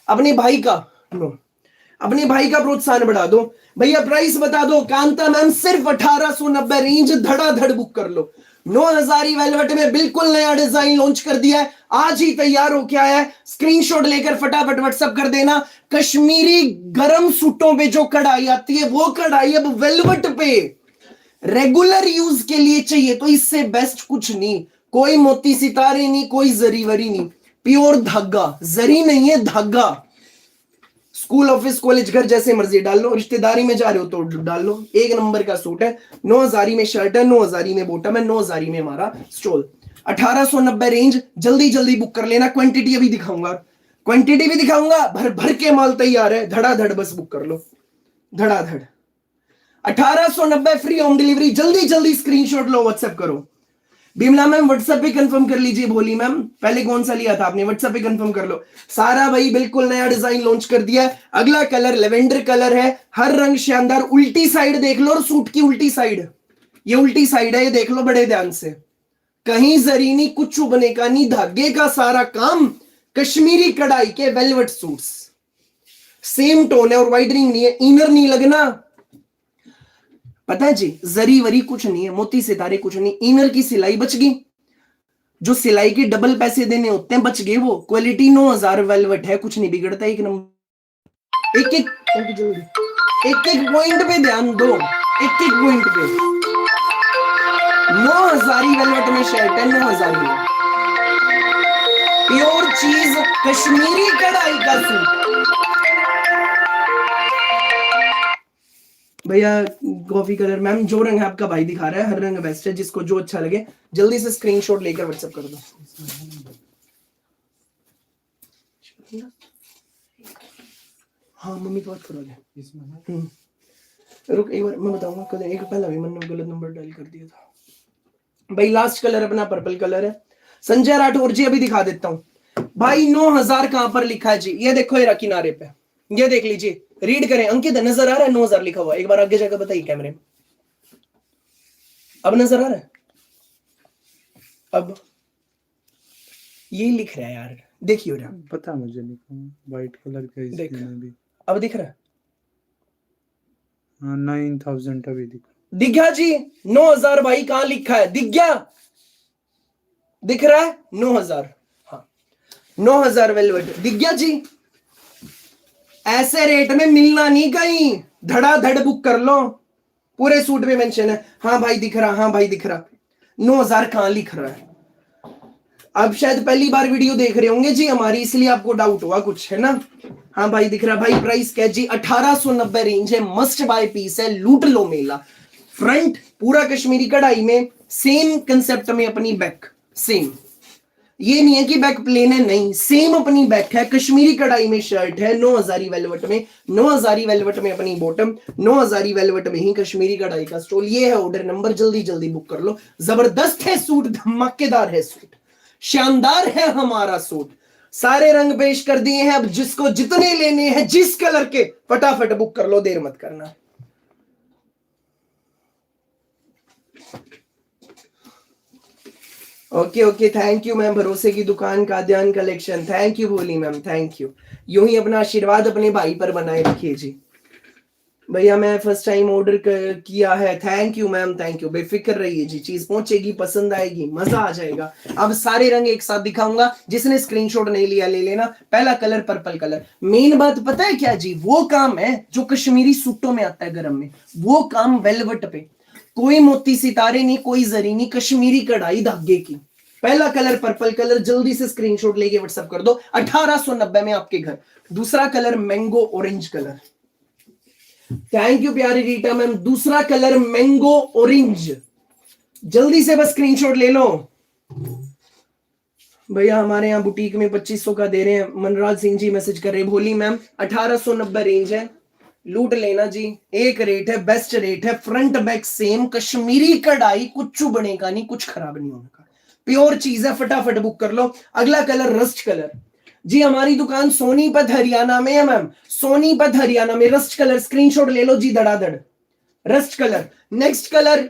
अपने भाई का प्रोत्साहन बढ़ा दो भैया। प्राइस बता दो। कांता मैम सिर्फ 1890, रेंज धड़ाधड़ बुक कर लो। 9000 वेलवेट में बिल्कुल नया डिजाइन लॉन्च कर दिया है, आज ही तैयार हो के आया है। स्क्रीनशॉट लेकर फटाफट व्हाट्सएप कर देना। कश्मीरी गरम सूटों पे जो कढ़ाई आती है वो कढ़ाई अब वेलवेट पे रेगुलर यूज के लिए चाहिए, तो इससे बेस्ट कुछ नहीं। कोई मोती सितारे नहीं, कोई जरी वरी नहीं, प्योर धागा, जरी नहीं है धागा। स्कूल ऑफिस कॉलेज घर जैसे मर्जी डाल लो, रिश्तेदारी में जा रहे हो तो डाल लो, एक नंबर का सूट है। 9000 में शर्ट है, 9000 में बॉटम है, 9000 में हमारा स्टोल। 1890 रेंज, जल्दी जल्दी बुक कर लेना। क्वांटिटी अभी दिखाऊंगा, क्वांटिटी भी दिखाऊंगा, भर भर के माल तैयार है, धड़ाधड़ बस बुक कर लो, धड़ाधड़। 1890 फ्री होम डिलीवरी, जल्दी जल्दी स्क्रीनशॉट लो, व्हाट्सएप करो। बिमला मैम व्हाट्सएप पे कंफर्म कर लीजिए। भोली मैम पहले कौन सा लिया था आपने, व्हाट्सएप पे कंफर्म कर लो। सारा भाई बिल्कुल नया डिजाइन लॉन्च कर दिया है। अगला कलर लेवेंडर कलर है, हर रंग शानदार। उल्टी साइड देख लो, और सूट की उल्टी साइड, ये उल्टी साइड है, ये देख लो बड़े ध्यान से। कहीं जरी नहीं, कुछ चुभने का नहीं, धागे का सारा काम। कश्मीरी कढ़ाई के वेलवेट सूट्स, सेम टोन है और वाइडनिंग नहीं है, इनर नहीं लगना। पता है जी, जरी वरी कुछ नहीं है, मोती सितारे कुछ नहीं, इनर की सिलाई बच गई। जो सिलाई के डबल पैसे देने होते हैं बच गए वो। क्वालिटी 9000 वेलवेट है, कुछ नहीं बिगड़ता। एक नंबर, एक एक पॉइंट पे ध्यान दो, एक एक पॉइंट पे। 9000 वेलवेट में शर्ट है, 9000 में प्योर चीज, कश्मीरी कढ़ाई का सूट। भैया कॉफी कलर मैम, जो रंग है आपका भाई दिखा रहा है, हर रंग बेस्ट है, जिसको जो अच्छा लगे जल्दी से स्क्रीनशॉट लेकर व्हाट्सएप कर दो। हाँ मम्मी तो बात करो ले। रुक एक बार मैं बताऊंगा, कल एक पहला भी मैंने गलत नंबर डायल कर दिया था भाई। लास्ट कलर अपना पर्पल कलर है। संजय राठौर जी अभी दिखा देता हूँ भाई। 9000 कहां पर लिखा है जी, ये देखो, ये किनारे पे, ये देख लीजिए, रीड करें। अंकित नजर आ रहा है 9000 लिखा हुआ, एक बार आगे जाकर बताइए कैमरे में। अब नजर आ रहा है, अब ये लिख रहा है यार, देखिए रहा, पता मुझे लिखा व्हाइट कलर का देख, भी अब दिख रहा है। 9000 अभी दिख गया जी। 9000 भाई कहां लिखा है, दिख गया, दिख रहा है 9000। हाँ 9000 वेलवेट दिख गया जी। ऐसे रेट में मिलना नहीं कहीं, धड़ाधड़ बुक कर लो। पूरे सूट पे मेंशन है। हाँ भाई दिख रहा, हाँ भाई दिख रहा। 9000 कहां लिख रहा है। अब शायद पहली बार वीडियो देख रहे होंगे जी हमारी, इसलिए आपको डाउट हुआ कुछ, है ना। हाँ भाई दिख रहा भाई। प्राइस क्या जी, 1890 रेंज है, मस्ट बाय पीस है, लूट लो मेला। फ्रंट पूरा कश्मीरी कढ़ाई में, सेम कंसेप्ट में अपनी बैक, सेम। ये नहीं है कि बैक प्लेन है, नहीं, सेम अपनी बैक है। कश्मीरी कढ़ाई में शर्ट है, 9000 वेलवेट में, 9000 वेलवेट में अपनी बॉटम, 9000 वेलवेट में ही कश्मीरी कढ़ाई का स्टोल। ये है ऑर्डर नंबर, जल्दी जल्दी बुक कर लो। जबरदस्त है सूट, धमाकेदार है सूट, शानदार है हमारा सूट। सारे रंग पेश कर दिए हैं। अब जिसको जितने लेने हैं, जिस कलर के, फटाफट बुक कर लो, देर मत करना। Okay okay, thank you ma'am. भरोसे की दुकान का ध्यान collection, thank you Bholi ma'am, thank you. यूं ही अपना आशीर्वाद अपने भाई पर बनाए रखिए जी। भैया मैं फर्स्ट टाइम ऑर्डर किया है, thank you ma'am, thank you. बेफिक्र रहिए जी, चीज पहुंचेगी, पसंद आएगी, मजा आ जाएगा। अब सारे रंग एक साथ दिखाऊंगा, जिसने स्क्रीनशॉट नहीं लिया ले लेना। पहला कलर पर्पल कलर। मेन बात पता है क्या जी, वो काम है जो कश्मीरी सूटों में आता है गरम में, वो काम वेलवेट पे। कोई मोती सितारे नहीं, कोई जरी नहीं, कश्मीरी कढ़ाई धागे की। पहला कलर पर्पल कलर, जल्दी से स्क्रीनशॉट लेके व्हाट्सएप कर दो, 1890 में आपके घर। दूसरा colour mango orange colour, thank you प्यारी रीटा मैम। दूसरा कलर मैंगो ऑरेंज, जल्दी से बस स्क्रीनशॉट ले लो भैया। हमारे यहाँ बुटीक में 2500 का दे रहे हैं। मनराज सिंह जी मैसेज कर रहे हैं। भोली मैम 1890 रेंज है, लूट लेना जी। एक रेट है, बेस्ट रेट है, फ्रंट बैक सेम, कश्मीरी कढ़ाई, कुछ चुभने का नहीं, कुछ खराब नहीं होने का, प्योर चीज है। फटाफट बुक कर लो। अगला कलर रस्ट कलर जी। हमारी दुकान सोनीपत हरियाणा में है मैम, सोनीपत हरियाणा में। रस्ट कलर स्क्रीनशॉट ले लो जी, धड़ाधड़ rust colour. Next colour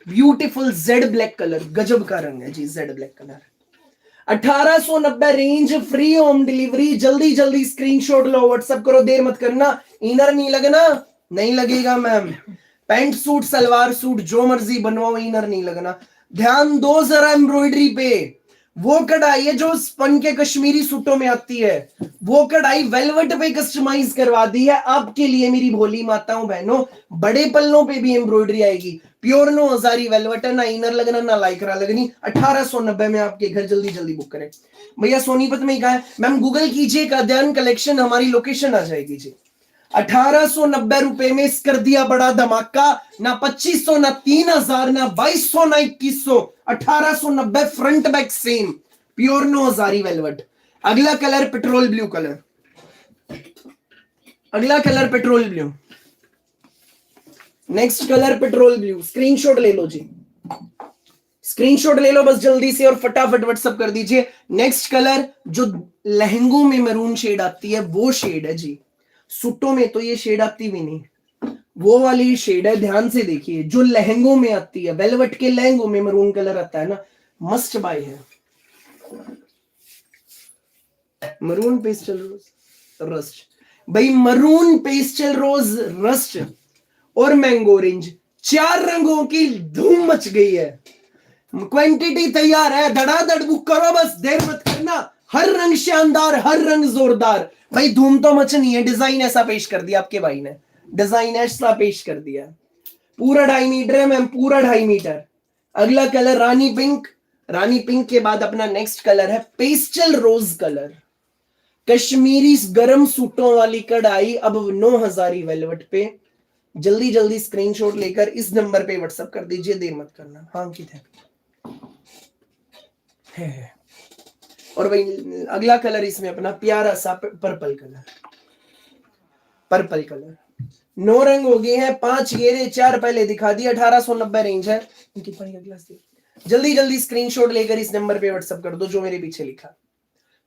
beautiful jade black colour, गजब का रंग है जी, jade black colour. 1890 range, free home delivery. जल्दी जल्दी स्क्रीनशॉट लो, व्हाट्सएप करो, देर मत करना। इनर नहीं लगना, नहीं लगेगा ma'am. Pant suit salwar suit जो मर्जी बनवाओ, इनर नहीं लगना। ध्यान दो जरा एम्ब्रॉयडरी पे, वो कढ़ाई है जो स्पन के कश्मीरी सूटों में आती है, वो कढ़ाई वेलवेट पे कस्टमाइज करवा दी है आपके लिए मेरी भोली माताओं बहनों। बड़े पल्लों पे भी एम्ब्रॉयडरी आएगी, प्योर 9000 वेलवेट है, ना इनर लगना ना लाइक्रा लगनी। 1890 में आपके घर, जल्दी जल्दी बुक करें भैया। सोनीपत में ही कहा है मैम, गूगल कीजिए काद्यान कलेक्शन, हमारी लोकेशन आ जाएगी जी। 1890 रुपए में कर दिया बड़ा धमाका, ना 2500 ना 3000 ना 2200 ना 2100, 1890 front back same, pure 9000 velvet. अगला कलर पेट्रोल ब्लू कलर, अगला colour petrol blue, next colour petrol blue. Screenshot ले लो जी, स्क्रीनशॉट ले लो बस जल्दी से और फटाफट व्हाट्सएप कर दीजिए। नेक्स्ट कलर जो लहंगों में मैरून शेड आती है वो शेड है जी, सूटों में तो ये शेड आती भी नहीं, वो वाली शेड है। ध्यान से देखिए, जो लहंगों में आती है, वेलवेट के लहंगों में मैरून कलर आता है ना, मस्ट बाय है। मरून पेस्टल रोज रस्ट भाई, मरून पेस्टल रोज रस्ट और मैंगो ऑरेंज, 4 रंगों की धूम मच गई है। क्वांटिटी तैयार है, धड़ाधड़ बुक करो, बस देर मत करना। हर रंग शानदार, हर रंग जोरदार भाई, धूम तो मचनी है। डिजाइन ऐसा पेश कर दिया आपके भाई ने, डिजाइन ऐसा पेश कर दिया, पूरा 2.5 मीटर है मैम, पूरा 2.5 मीटर। अगला कलर रानी पिंक, रानी पिंक के बाद अपना नेक्स्ट कलर है पेस्टल रोज कलर। कश्मीरी गर्म सूटों वाली कढ़ाई अब 9000 वेलवेट पे। जल्दी जल्दी स्क्रीनशॉट लेकर इस नंबर पे व्हाट्सएप कर दीजिए, देर मत करना। हाँ की है। और भाई अगला कलर इसमें अपना प्यारा सा पर्पल कलर, पर्पल कलर। 9 रंग हो गए हैं, 5 घेरे, 4 पहले दिखा दिए, 1890 रेंज है। जल्दी जल्दी स्क्रीनशॉट लेकर इस नंबर पे व्हाट्सएप कर दो जो मेरे पीछे लिखा,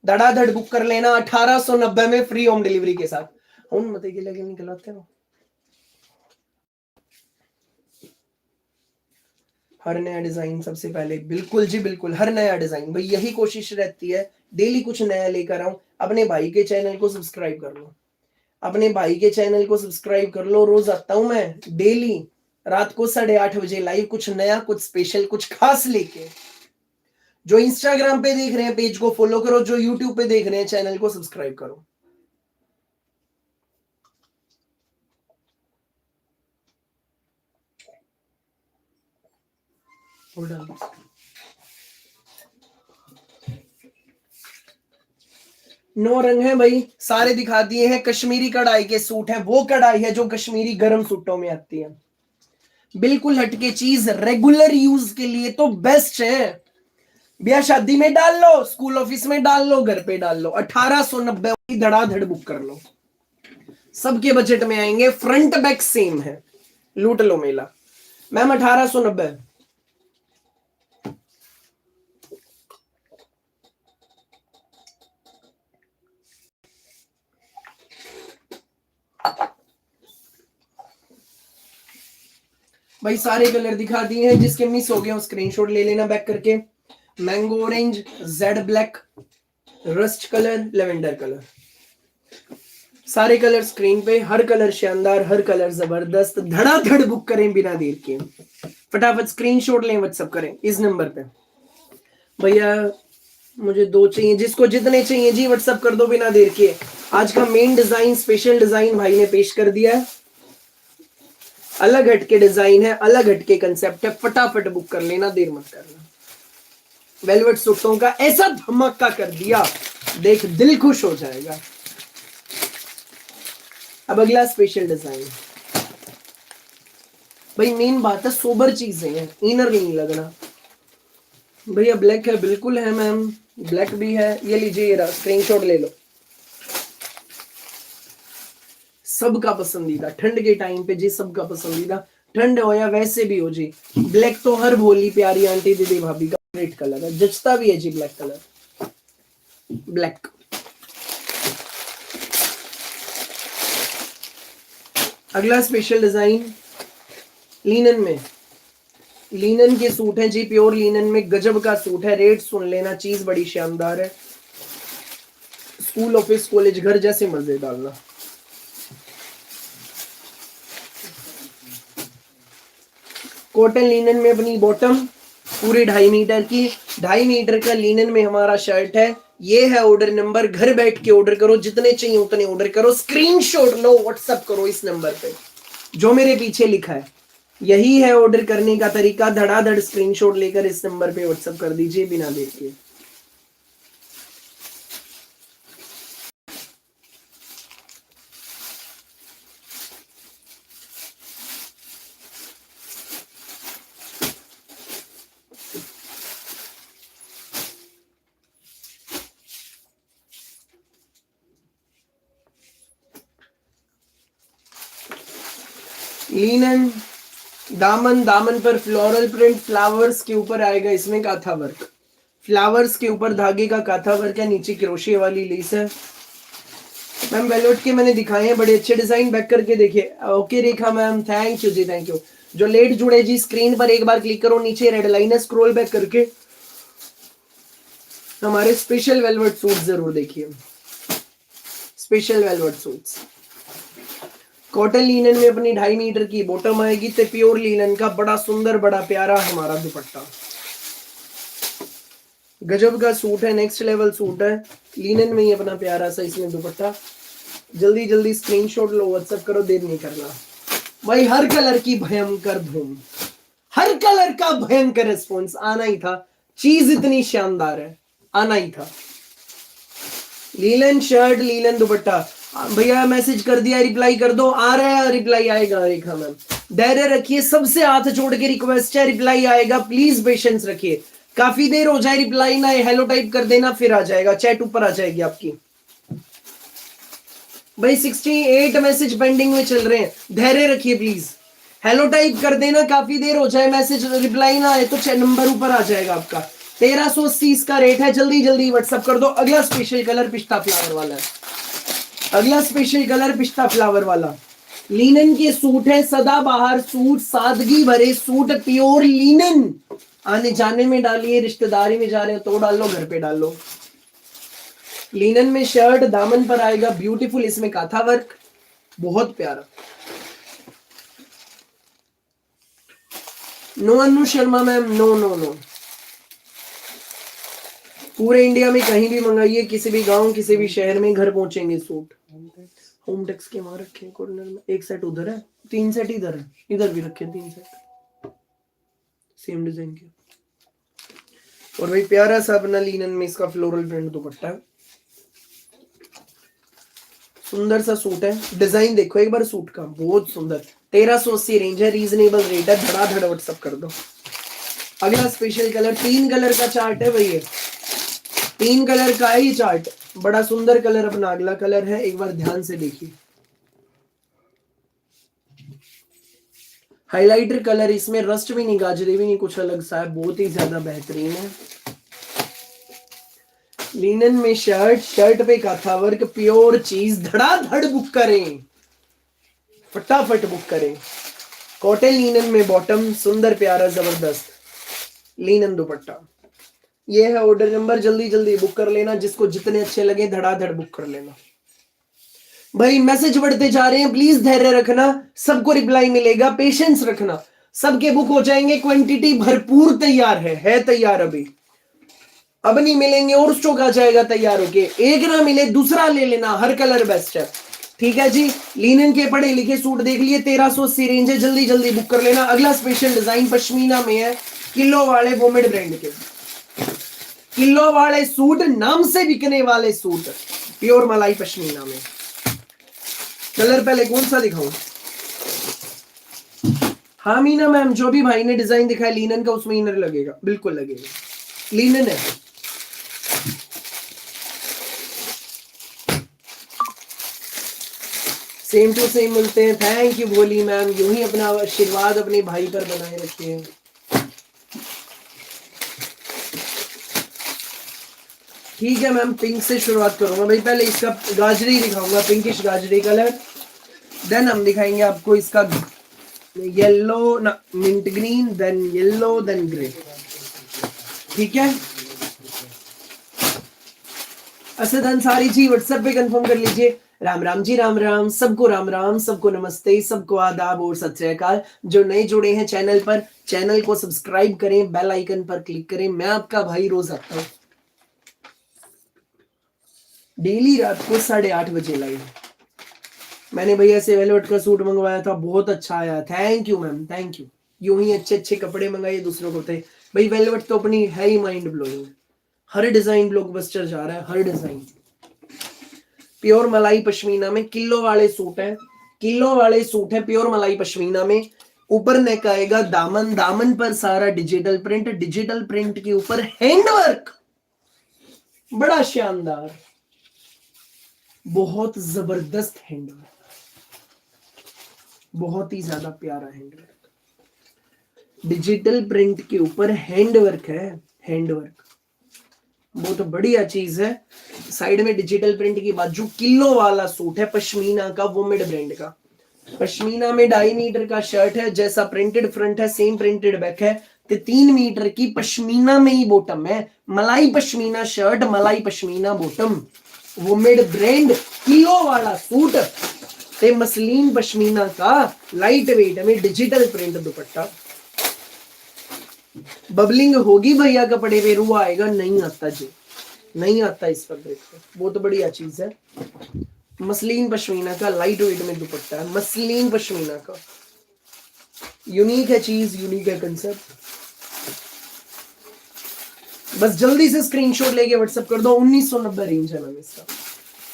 धड़ाधड़ बुक कर लेना 1890 में फ्री होम डिलीवरी के साथ। उन मत के लगे निकलवाते हो, हर नया डिजाइन सबसे पहले, बिल्कुल जी बिल्कुल, हर नया डिजाइन भाई, यही कोशिश रहती है डेली कुछ नया लेकर आऊं। अपने भाई के चैनल को सब्सक्राइब कर लो, अपने भाई के चैनल को सब्सक्राइब कर लो। रोज आता हूं मैं डेली रात को 8:30 बजे लाइव, कुछ नया, कुछ स्पेशल, कुछ खास लेके। जो इंस्टाग्राम पे देख रहे हैं पेज को फॉलो करो, जो यूट्यूब पे देख रहे हैं चैनल को सब्सक्राइब करो। और डाल 9 रंग हैं भाई, सारे दिखा दिए हैं। कश्मीरी कढ़ाई के सूट है, वो कढ़ाई है जो कश्मीरी गर्म सूटों में आती है, बिल्कुल हटके चीज, रेगुलर यूज के लिए तो बेस्ट है। ब्याह शादी में डाल लो, स्कूल ऑफिस में डाल लो, घर पे डाल लो। 1890 धड़ाधड़ बुक कर लो, सबके बजट में आएंगे। फ्रंट बैक सेम है, लूट लो मेला मैम। 1890 भाई, सारे कलर दिखा दिए हैं, जिसके मिस हो गए हो स्क्रीनशॉट ले लेना बैक करके। Mango orange, Z black, rust colour, lavender colour, सारे कलर स्क्रीन पे। हर कलर शानदार, हर कलर जबरदस्त। धड़ाधड़ बुक करें बिना देर के, फटाफट स्क्रीनशॉट लें, व्हाट्सएप करें इस नंबर पे। भैया मुझे 2 चाहिए, जिसको जितने चाहिए जी व्हाट्सएप कर दो बिना देर के। आज का मेन डिजाइन, स्पेशल डिजाइन भाई ने पेश कर दिया है, अलग हटके डिजाइन है, अलग हटके कंसेप्ट है। फटाफट बुक कर लेना, देर मत करना। वेलवेट सूटों का ऐसा धमाका कर दिया, देख दिल खुश हो जाएगा। अब अगला स्पेशल डिजाइन भाई, मेन बात है सोबर चीजें हैं, इनर नहीं लगना। भैया ब्लैक है, बिल्कुल है मैम, ब्लैक भी है, ये लीजिए, ये रहा, स्क्रीनशॉट ले लो। सबका पसंदीदा ठंड के टाइम पे जी, सबका पसंदीदा, ठंड हो या वैसे भी हो जी। ब्लैक तो हर भोली प्यारी आंटी दीदी भाभी का फेवरेट कलर है, जचता भी है जी ब्लैक कलर। ब्लैक अगला स्पेशल डिजाइन लिनन में, लिनन के सूट है जी, प्योर लिनन में, गजब का सूट है। रेट सुन लेना, चीज बड़ी शानदार है। स्कूल ऑफिस कॉलेज घर जैसे मजे डालना। कॉटन लिनन में अपनी बॉटम पूरी 2.5 मीटर की, 2.5 मीटर का लिनन में हमारा शर्ट है। ये है ऑर्डर नंबर, घर बैठ के ऑर्डर करो, जितने चाहिए उतने ऑर्डर करो, स्क्रीनशॉट लो, व्हाट्सएप करो इस नंबर पे जो मेरे पीछे लिखा है। यही है ऑर्डर करने का तरीका, धड़ाधड़ स्क्रीनशॉट लेकर इस नंबर पे व्हाट्सएप कर दीजिए बिना देखे। लिनन दामन, दामन पर फ्लोरल प्रिंट फ्लावर्स के ऊपर आएगा, इसमें काथा वर्क, फ्लावर्स के ऊपर धागे का काथा वर्क है, नीचे क्रोशिया वाली लेस है। मैम वेलवेट के मैंने दिखाए हैं, बड़े अच्छे डिजाइन, बैक करके देखिए। Okay Rekha ma'am, thank you ji, thank you. जो लेट जुड़े जी स्क्रीन पर एक बार क्लिक करो, नीचे रेड लाइन है, स्क्रॉल बैक करके हमारे स्पेशल वेलवेट सूट जरूर देखिए, special velvet suits. Cotton linen में अपनी 2.5 मीटर की बॉटम आएगी, तो प्योर लिनन का बड़ा सुंदर बड़ा प्यारा हमारा दुपट्टा, गजब का सूट है, नेक्स्ट लेवल सूट है। लिनन में ही अपना प्यारा सा इसमें दुपट्टा। जल्दी जल्दी स्क्रीनशॉट लो, व्हाट्सएप करो, देर नहीं करना भाई। हर कलर की भयंकर धूम, हर कलर का भयंकर रिस्पॉन्स आना ही था, चीज इतनी शानदार है, आना ही था। लीलन शर्ट, लीलन दुपट्टा, भैया मैसेज कर दिया, रिप्लाई कर दो, आ रहा है, रिप्लाई आएगा। रेखा मैम धैर्य रखिए, सबसे हाथ जोड़ के रिक्वेस्ट है, रिप्लाई आएगा, प्लीज पेशेंस रखिए। काफी देर हो जाए रिप्लाई ना, हेलो टाइप कर देना, फिर आ जाएगा, चैट ऊपर आ जाएगी आपकी। भाई 68 मैसेज पेंडिंग में चल रहे हैं, धैर्य रखिए प्लीज, हेलो टाइप कर देना, काफी देर हो जाए मैसेज रिप्लाई ना आए तो नंबर ऊपर आ जाएगा आपका। 1380 इसका रेट है, जल्दी जल्दी व्हाट्सएप कर दो। अगला स्पेशल कलर पिस्ता फ्लावर वाला है, अगला स्पेशल कलर पिस्ता फ्लावर वाला लिनन के सूट है, सदाबहार सूट, सादगी भरे सूट, प्योर लिनन। आने जाने में डालिए, रिश्तेदारी में जा रहे हो तो डाल लो, घर पे डाल लो। लिनन में शर्ट, दामन पर आएगा ब्यूटीफुल, इसमें काथा वर्क, बहुत प्यारा। No Anu Sharma ma'am, no no no, पूरे इंडिया में कहीं भी मंगाइए, किसी भी गांव किसी भी शहर में घर पहुंचेंगे सूट। होम टेक्स के वहां रखे कॉर्नर में, एक सेट उधर है, 3 सेट इधर है, इधर भी रखे 3 सेट सेम डिजाइन के। और भाई प्यारा सा अपना लिनन में इसका फ्लोरल प्रिंट दुपट्टा है, सुंदर सा सूट है। डिजाइन देखो एक बार सूट का, बहुत सुंदर। 1380 रेंज है, रीजनेबल रेट है, धड़ाधड़ व्हाट्सएप कर दो। अगला स्पेशल कलर, 3 कलर का चार्ट है भैया, 3 कलर का है ये चार्ट, बड़ा सुंदर कलर अपना अगला कलर है, एक बार ध्यान से देखिए। हाइलाइटर कलर, इसमें रस्ट भी नहीं, गाजरे भी नहीं, कुछ अलग सा है, बहुत ही ज्यादा बेहतरीन है। लिनन में शर्ट, शर्ट पे काथा वर्क, प्योर चीज, धड़ाधड़ बुक करें, फटाफट बुक करें। कॉटन लिनन में बॉटम, सुंदर प्यारा जबरदस्त लिनन दुपट्टा। ये है ऑर्डर नंबर, जल्दी जल्दी बुक कर लेना, जिसको जितने अच्छे लगे धड़ाधड़ बुक कर लेना। भाई मैसेज बढ़ते जा रहे हैं, प्लीज धैर्य रखना, सबको रिप्लाई मिलेगा, पेशेंस रखना, सबके बुक हो जाएंगे। क्वांटिटी भरपूर तैयार है तैयार, अभी अब नहीं मिलेंगे और स्टॉक आ जाएगा तैयार होके। एक ना मिले दूसरा ले लेना, हर कलर बेस्ट है, ठीक है जी। लिनन के पढ़े लिखे सूट देख लिए, 1380 रेंज है, जल्दी जल्दी बुक कर लेना। अगला स्पेशल डिजाइन पश्मीना में है, किलो वाले बोमेड ब्रांड के, किलो वाले सूट, नाम से बिकने वाले सूट, प्योर मलाई पश्मीना में। कलर पहले कौन सा दिखाऊं? हाँ मीना मैम, जो भी भाई ने डिजाइन दिखाया लिनन का, उसमें इनर लगेगा, बिल्कुल लगेगा, लिनन है। सेम टू सेम मिलते हैं, थैंक यू भोली मैम, यूं ही अपना आशीर्वाद अपने भाई पर बनाए रखिए। ठीक है मैम, पिंक से शुरुआत करूंगा भाई, पहले इसका गाजरी दिखाऊंगा, पिंकिश गाजरी कलर, देन हम दिखाएंगे आपको इसका येलो ना mint green, then yellow, then grey, ठीक है। असद अंसारी जी व्हाट्सएप पे कंफर्म कर लीजिए, राम राम जी, राम राम, सबको राम राम, सबको नमस्ते, सबको आदाब और सत श्री अकाल। जो नए जुड़े हैं चैनल पर, चैनल को सब्सक्राइब करें, बेल आइकन पर क्लिक करें। मैं आपका भाई रोज आता हूँ डेली रात को 8:30 बजे लाइव। मैंने भैया से वेलवेट का सूट मंगवाया था, बहुत अच्छा आया। Thank you ma'am, thank you. यूं ही अच्छे अच्छे कपड़े मंगाइए दूसरों को। थे भाई वेलवेट तो अपनी है ही माइंड ब्लोइंग। हर डिजाइन ब्लॉकबस्टर जा रहा है, हर डिजाइन। प्योर मलाई पश्मीना में किलो वाले सूट है, किलो वाले सूट है प्योर मलाई पश्मीना में। ऊपर नेक आएगा, दामन, दामन पर सारा डिजिटल प्रिंट, डिजिटल प्रिंट के ऊपर हैंडवर्क, बड़ा शानदार, बहुत जबरदस्त हैंडवर्क, बहुत ही ज्यादा प्यारा हैंडवर्क। डिजिटल प्रिंट के ऊपर हैंडवर्क है, हैंडवर्क बहुत बढ़िया चीज है। साइड में डिजिटल प्रिंट की बाजू, किलो वाला सूट है पश्मीना का, वोमेड ब्रांड का। पश्मीना में 2.5 मीटर का शर्ट है, जैसा प्रिंटेड फ्रंट है सेम प्रिंटेड बैक है। ते 3 मीटर की पश्मीना में ही बॉटम है। मलाई पश्मीना शर्ट, मलाई पश्मीना बॉटम, वोमेड ब्रांड, किलो वाला सूट। ते मसलिन पश्मीना का लाइट वेट में डिजिटल प्रिंट दुपट्टा। बबलिंग होगी भैया कपड़े पे, रुआ आएगा नहीं आता जी, नहीं आता इस फैब्रिक पे। बहुत बढ़िया चीज है। मसलिन पश्मीना का लाइट वेट में दुपट्टा है, मसलिन पश्मीना का। यूनिक है चीज, यूनिक है कंसेप्ट। बस जल्दी से स्क्रीनशॉट लेके व्हाट्सएप कर दो। 1990 रेंज है मैम इसका,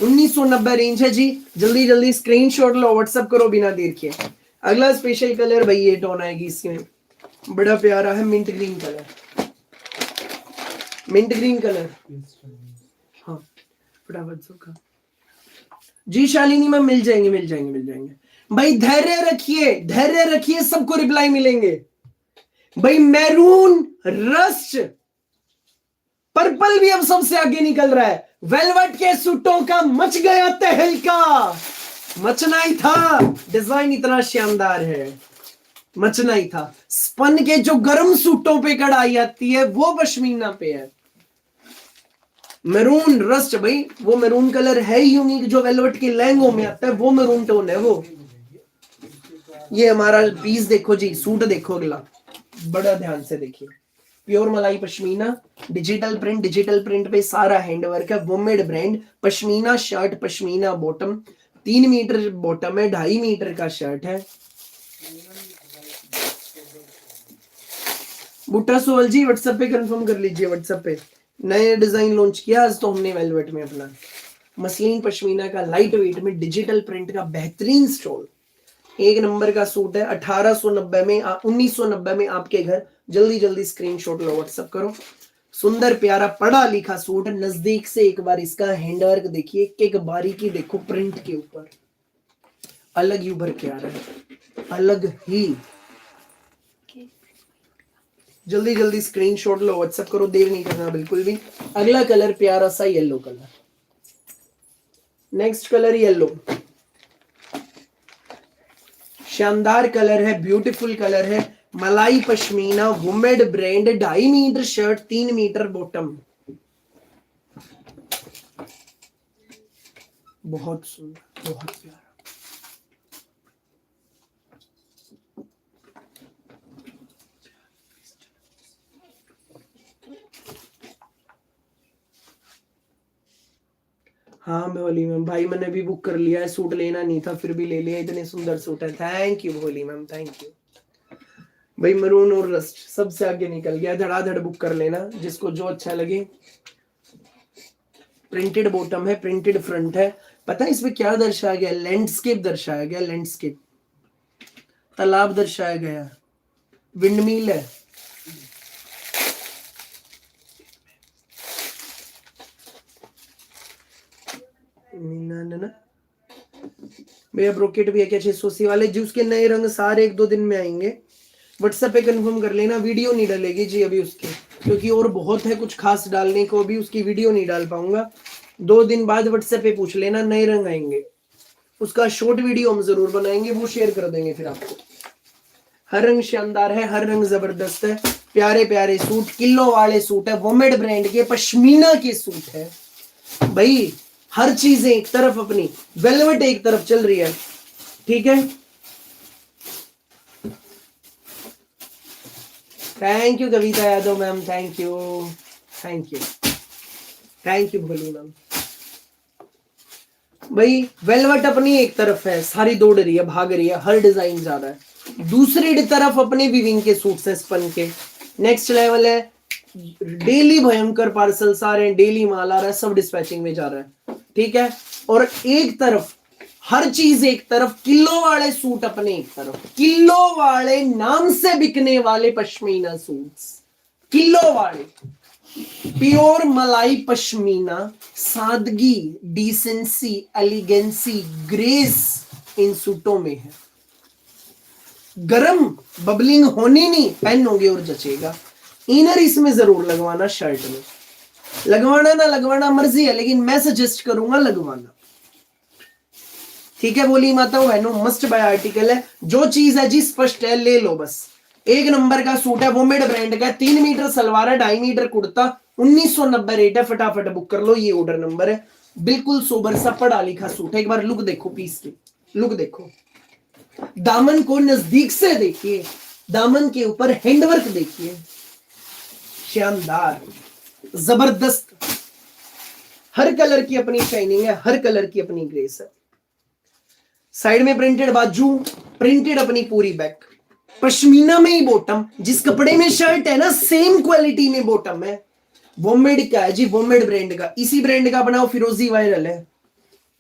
1990 रेंज है जी। जल्दी जल्दी स्क्रीनशॉट लो, व्हाट्सएप करो बिना देर के। अगला स्पेशल कलर भाई ये टोन आएगी इसमें, बड़ा प्यारा है, mint green colour, mint green colour. हाँ फटाफट सूखा जी शालिनी मैम, मिल जाएंगे मिल जाएंगे मिल जाएंगे भाई। धैर्य रखिए, धैर्य रखिए, सबको रिप्लाई मिलेंगे भाई। मैरून, रस्ट, पर्पल भी अब सबसे आगे निकल रहा है। वेलवेट के सूटों का मच गया तहलका, मचना ही था। डिजाइन इतना शानदार है, मचना ही था। स्पन के जो गर्म सूटों पे कढ़ाई आती है वो पश्मीना पे है। मैरून रस्ट भाई, वो मैरून कलर है यूनिक, जो वेलवेट के लहंगों में आता है वो मैरून टोन है वो। ये हमारा पीस देखो जी, सूट देखो अगला, बड़ा ध्यान से देखिए। प्योर मलाई pashmina, digital print, digital print पे सारा हैंडवर्क है, वोमेड brand. Pashmina shirt, pashmina bottom, 3 metre bottom है, 2.5 मीटर का शर्ट है। बुट्टा सोहल जी व्हाट्सएप पे कंफर्म कर लीजिए, व्हाट्सएप पे। नए डिजाइन लॉन्च किया आज तो हमने वेलवेट में अपना। मसलिन पश्मीना का लाइट वेट में डिजिटल प्रिंट का बेहतरीन स्टॉल, एक नंबर का सूट है। 1890 में 1990 में आपके घर। जल्दी जल्दी स्क्रीनशॉट लो, व्हाट्सएप करो। सुंदर प्यारा पढ़ा लिखा सूट। नजदीक से एक बार इसका हैंडवर्क देखिए, एक बारीकी देखो प्रिंट के ऊपर, अलग ही उभर के आ रहा है, अलग ही। जल्दी जल्दी स्क्रीनशॉट लो, व्हाट्सएप करो, देर नहीं करना बिल्कुल भी। अगला कलर प्यारा सा yellow colour, next colour yellow, शानदार कलर है, ब्यूटीफुल कलर है। मलाई पश्मीना, वुमेड brand, 2.5 metre shirt, 3 metre bottom, बहुत सुंदर, बहुत प्यारा। हाँ भोली मैम, भाई मैंने भी बुक कर लिया है, सूट लेना नहीं था फिर भी ले लिया, इतने सुंदर सूट है। Thank you Bholi ma'am, thank you भाई। मरून और रस्ट सबसे आगे निकल गया, धड़ाधड़ बुक कर लेना जिसको जो अच्छा लगे। प्रिंटेड बॉटम है, प्रिंटेड फ्रंट है। पता है इसमें क्या दर्शाया गया? लैंडस्केप दर्शाया गया, लैंडस्केप, तालाब दर्शाया गया, विंडमिल है। भैया ब्रोकेट भी है क्या 680 वाले जी? उसके नए रंग सारे 1-2 दिन में आएंगे। व्हाट्सएप पे कंफर्म कर लेना, वीडियो नहीं डालेगी जी अभी उसकी, क्योंकि और बहुत है कुछ खास डालने को, भी उसकी वीडियो नहीं डाल पाऊंगा। 2 दिन बाद व्हाट्सएप पे पूछ लेना, नए रंग आएंगे, उसका शॉर्ट वीडियो हम जरूर बनाएंगे, वो शेयर कर देंगे फिर आपको। हर रंग शानदार है, हर रंग जबरदस्त है। प्यारे प्यारे सूट, किलो वाले सूट है, वोमेड ब्रांड के पश्मीना के सूट है भाई। हर चीज एक तरफ अपनी, वेलवेट एक तरफ चल रही है, ठीक है। Thank you Kavita Yadav ma'am, thank you thank you thank you Bholi ma'am. भाई वेलवेट अपनी एक तरफ है, सारी दौड़ रही है, भाग रही है, हर डिजाइन ज्यादा है। दूसरी तरफ अपने विविंग के सूट्स हैं स्पन के, नेक्स्ट लेवल है। डेली भयंकर पार्सल्स आ रहे हैं, डेली माल आ रहा है, सब डिस्पैचिंग में जा रहा है, ठीक है। और एक तरफ हर चीज एक तरफ, किलो वाले सूट अपने एक तरफ, किलो वाले नाम से बिकने वाले पश्मीना सूट्स, किलो वाले प्योर मलाई पश्मीना, सादगी, डिसेंसी, एलिगेंसी, ग्रेस इन सूटों में है। गरम बबलिंग होनी नहीं, पहनोगे और जचेगा। इनर इसमें जरूर लगवाना, शर्ट में लगवाना ना लगवाना मर्जी है, लेकिन मैं सजेस्ट करूंगा लगवाना, ठीक है। बोली माता बहनों, मस्ट बाय आर्टिकल है। जो चीज है जी स्पष्ट है, ले लो बस। एक नंबर का सूट है, वोमेड ब्रांड का, 3 मीटर सलवार है, 2.5 मीटर कुर्ता, 1990 रेट है। फटाफट बुक कर लो, ये ऑर्डर नंबर है। बिल्कुल सोबर सा पढ़ा लिखा सूट है। एक बार लुक देखो, पीस की लुक देखो, दामन को नजदीक से देखिए, दामन के ऊपर हैंडवर्क देखिए, शानदार, जबरदस्त। हर कलर की अपनी शाइनिंग है, हर कलर की अपनी ग्रेस है। साइड में प्रिंटेड बाजू, प्रिंटेड अपनी पूरी बैक, पश्मीना में ही बॉटम। जिस कपड़े में शर्ट है ना, सेम क्वालिटी में बॉटम है। वोमेड का है जी, वोमेड ब्रांड का। इसी ब्रांड का बनाओ, फिरोजी वायरल है,